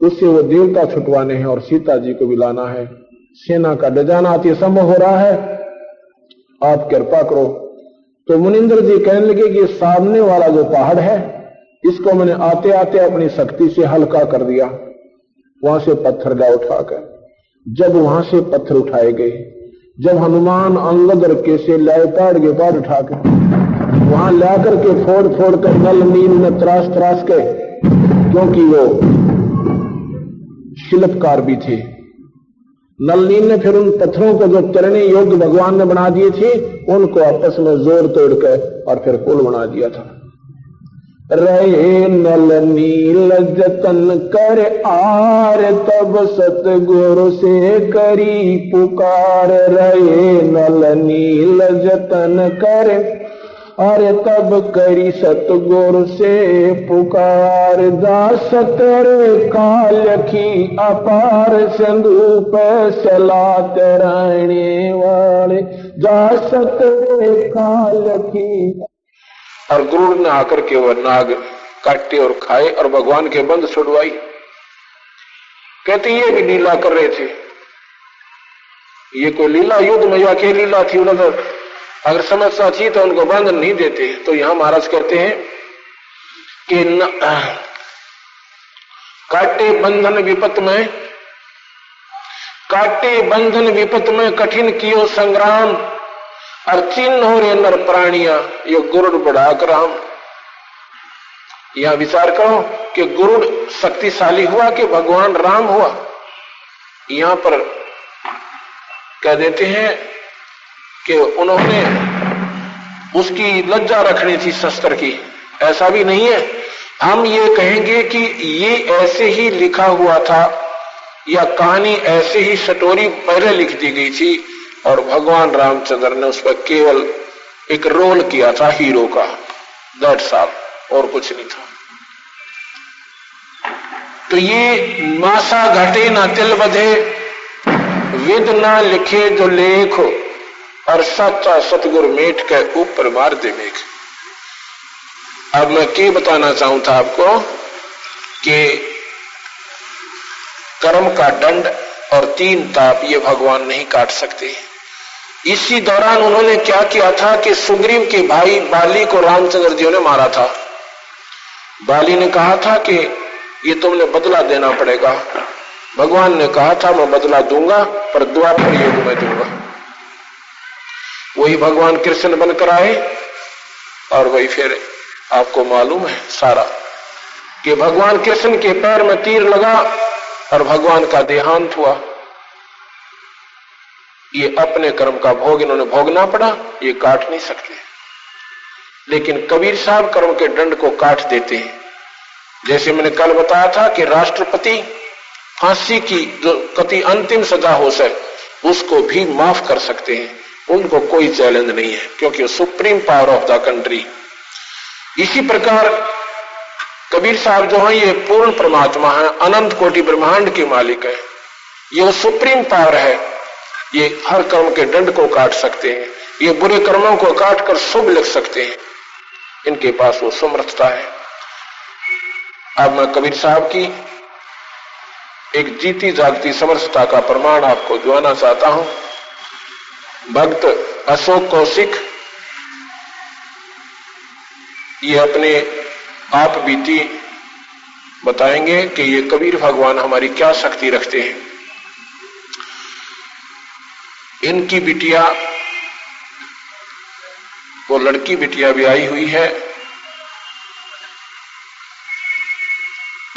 उससे वो देवता छुटवाने हैं और सीता जी को भी लाना है। सेना का डजाना अति संभव हो रहा है, आप कृपा करो। तो मुनिंद्र जी कहने लगे कि सामने वाला जो पहाड़ है इसको मैंने आते आते अपनी शक्ति से हल्का कर दिया। वहां से पत्थर ला उठाकर, जब वहां से पत्थर उठाए गए, जब हनुमान अंगद रखे से लाए पहाड़ के पहाड़ उठाकर वहां लाकर के फोड़ फोड़ कर नल नील में त्रास त्रास के, क्योंकि वो शिल्पकार भी थे, नल नील ने फिर उन पत्थरों को जो चलने योग्य भगवान ने बना दिए थे उनको आपस में जोर तोड़ कर और फिर पुल बना दिया था। रहे नल नील जतन कर आर, तब सतगुरु से करी पुकार। रहे नल नील जतन कर अरे तब करी सतगुरु से पुकार। दास तेरे काल की अपार, सिंधु पे सलात रहने वाले। दास तेरे काल की। और गुरु ने आकर के वह नाग काटे और खाए और भगवान के बंद छुड़वाई। कहते ये भी लीला कर रहे थे, ये कोई लीला युद्ध में या के लीला थी, उन्होंने अगर समस्या थी तो उनको बंधन नहीं देते। तो यहां महाराज कहते हैं कि काटे बंधन विपत में, काटे बंधन विपत में कठिन कियो संग्राम। और चिन्ह हो रे नर प्राणिया यो गुरुड़ बढ़ाक राम। यहां विचार करो कि गुरुड़ शक्तिशाली हुआ कि भगवान राम हुआ। यहां पर कह देते हैं कि उन्होंने उसकी लज्जा रखनी थी शस्त्र की, ऐसा भी नहीं है। हम ये कहेंगे कि ये ऐसे ही लिखा हुआ था या कहानी ऐसे ही स्टोरी पहले लिख दी गई थी और भगवान रामचंद्र ने उस पर केवल एक रोल किया था हीरो का, दैट्स ऑल, और कुछ नहीं था। तो ये मासा घटे ना तिल बधे, विद ना लिखे जो लेख, और सच्चा सतगुरु मेट के ऊपर मार दे मेघ। अब मैं क्या बताना चाहूं था आपको कि कर्म का दंड और 3 ताप ये भगवान नहीं काट सकते। इसी दौरान उन्होंने क्या किया था कि सुग्रीव के भाई बाली को रामचंद्र जी ने मारा था। बाली ने कहा था कि ये तुमने बदला देना पड़ेगा। भगवान ने कहा था मैं बदला दूंगा पर द्वापर युग में दूंगा। वही भगवान कृष्ण बनकर आए और वही फिर आपको मालूम है सारा कि भगवान कृष्ण के पैर में तीर लगा और भगवान का देहांत हुआ। ये अपने कर्म का भोग इन्होंने भोगना पड़ा, ये काट नहीं सकते। लेकिन कबीर साहब कर्म के दंड को काट देते हैं। जैसे मैंने कल बताया था कि राष्ट्रपति फांसी की जो कति अंतिम सजा हो सके उसको भी माफ कर सकते हैं, उनको कोई चैलेंज नहीं है क्योंकि वो supreme power of the country. इसी प्रकार कबीर साहब जो है ये पूर्ण परमात्मा है, अनंत कोटि ब्रह्मांड के मालिक है, ये सुप्रीम पावर है। ये हर कर्म के दंड को काट सकते हैं, ये बुरे कर्मों को काट कर शुभ लिख सकते हैं, इनके पास वो समर्थता है। अब मैं कबीर साहब की एक जीती जागती समर्थता का प्रमाण आपको दिखाना चाहता हूं। भक्त अशोक कौशिक ये अपने आप बीती बताएंगे कि ये कबीर भगवान हमारी क्या शक्ति रखते हैं। इनकी बिटिया, वो लड़की बिटिया भी आई हुई है,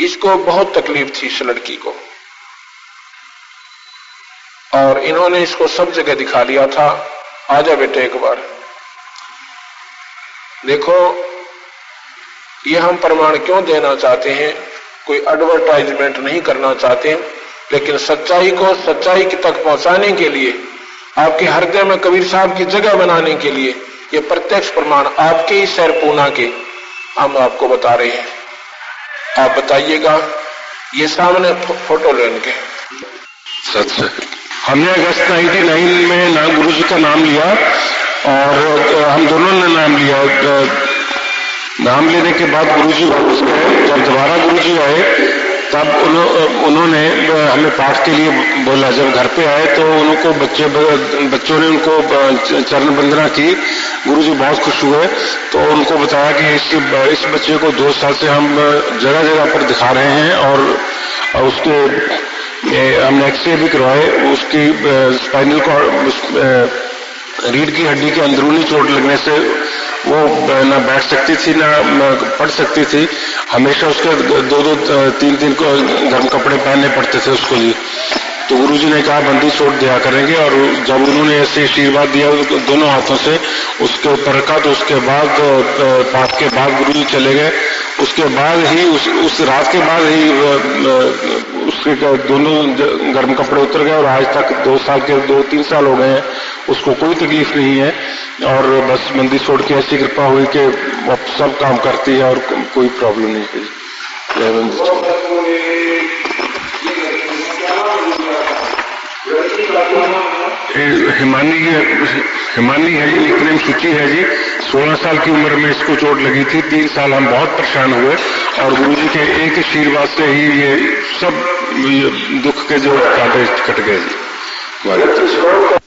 इसको बहुत तकलीफ थी इस लड़की को और इन्होंने इसको सब जगह दिखा लिया था। आजा बेटे एक बार देखो। ये हम प्रमाण क्यों देना चाहते हैं, कोई एडवर्टाइजमेंट नहीं करना चाहते, लेकिन सच्चाई को सच्चाई तक पहुंचाने के लिए, आपके हृदय में कबीर साहब की जगह बनाने के लिए ये प्रत्यक्ष प्रमाण आपके ही शहर पूना के हम आपको बता रहे हैं। आप बताइएगा, ये सामने फोटो लेने के। सच हमने अगस्त 99 में गुरु जी का नाम लिया और हम दोनों ने नाम लिया। नाम लेने के बाद गुरु जी वापस गए। जब दोबारा गुरु जी आए तब उन्होंने हमें पाठ के लिए बोला। जब घर पे आए तो उनको बच्चों ने उनको चरण वंदना की। गुरु जी बहुत खुश हुए तो उनको बताया कि इस बच्चे को 2 साल से हम जगह जगह पर दिखा रहे हैं और उसके हमने एक्सरे भी करवाए। उसकी स्पाइनल कॉर्ड रीढ़ की हड्डी के अंदरूनी चोट लगने से वो ना बैठ सकती थी ना पढ़ सकती थी। हमेशा उसके 2-2 3-3 गर्म कपड़े पहनने पड़ते थे उसको जी। तो गुरुजी ने कहा बंदी छोड़ दिया करेंगे, और जब उन्होंने ऐसे आशीर्वाद दिया दोनों हाथों से उसके ऊपर रखा, तो उसके बाद पाठ के बाद गुरुजी चले गए। उसके बाद ही उस रात के बाद ही उसके दोनों गर्म कपड़े उतर गए, और आज तक 2-3 साल हो गए हैं, उसको कोई तकलीफ नहीं है। और बस बंदी छोड़ के ऐसी कृपा हुई कि वो सब काम करती है और कोई प्रॉब्लम नहीं है। हिमानी है जी, निकनेम सूची है जी। 16 साल की उम्र में इसको चोट लगी थी। 3 साल हम बहुत परेशान हुए, और गुरुजी के एक आशीर्वाद से ही ये सब दुख के जो कांटे कट गए जी।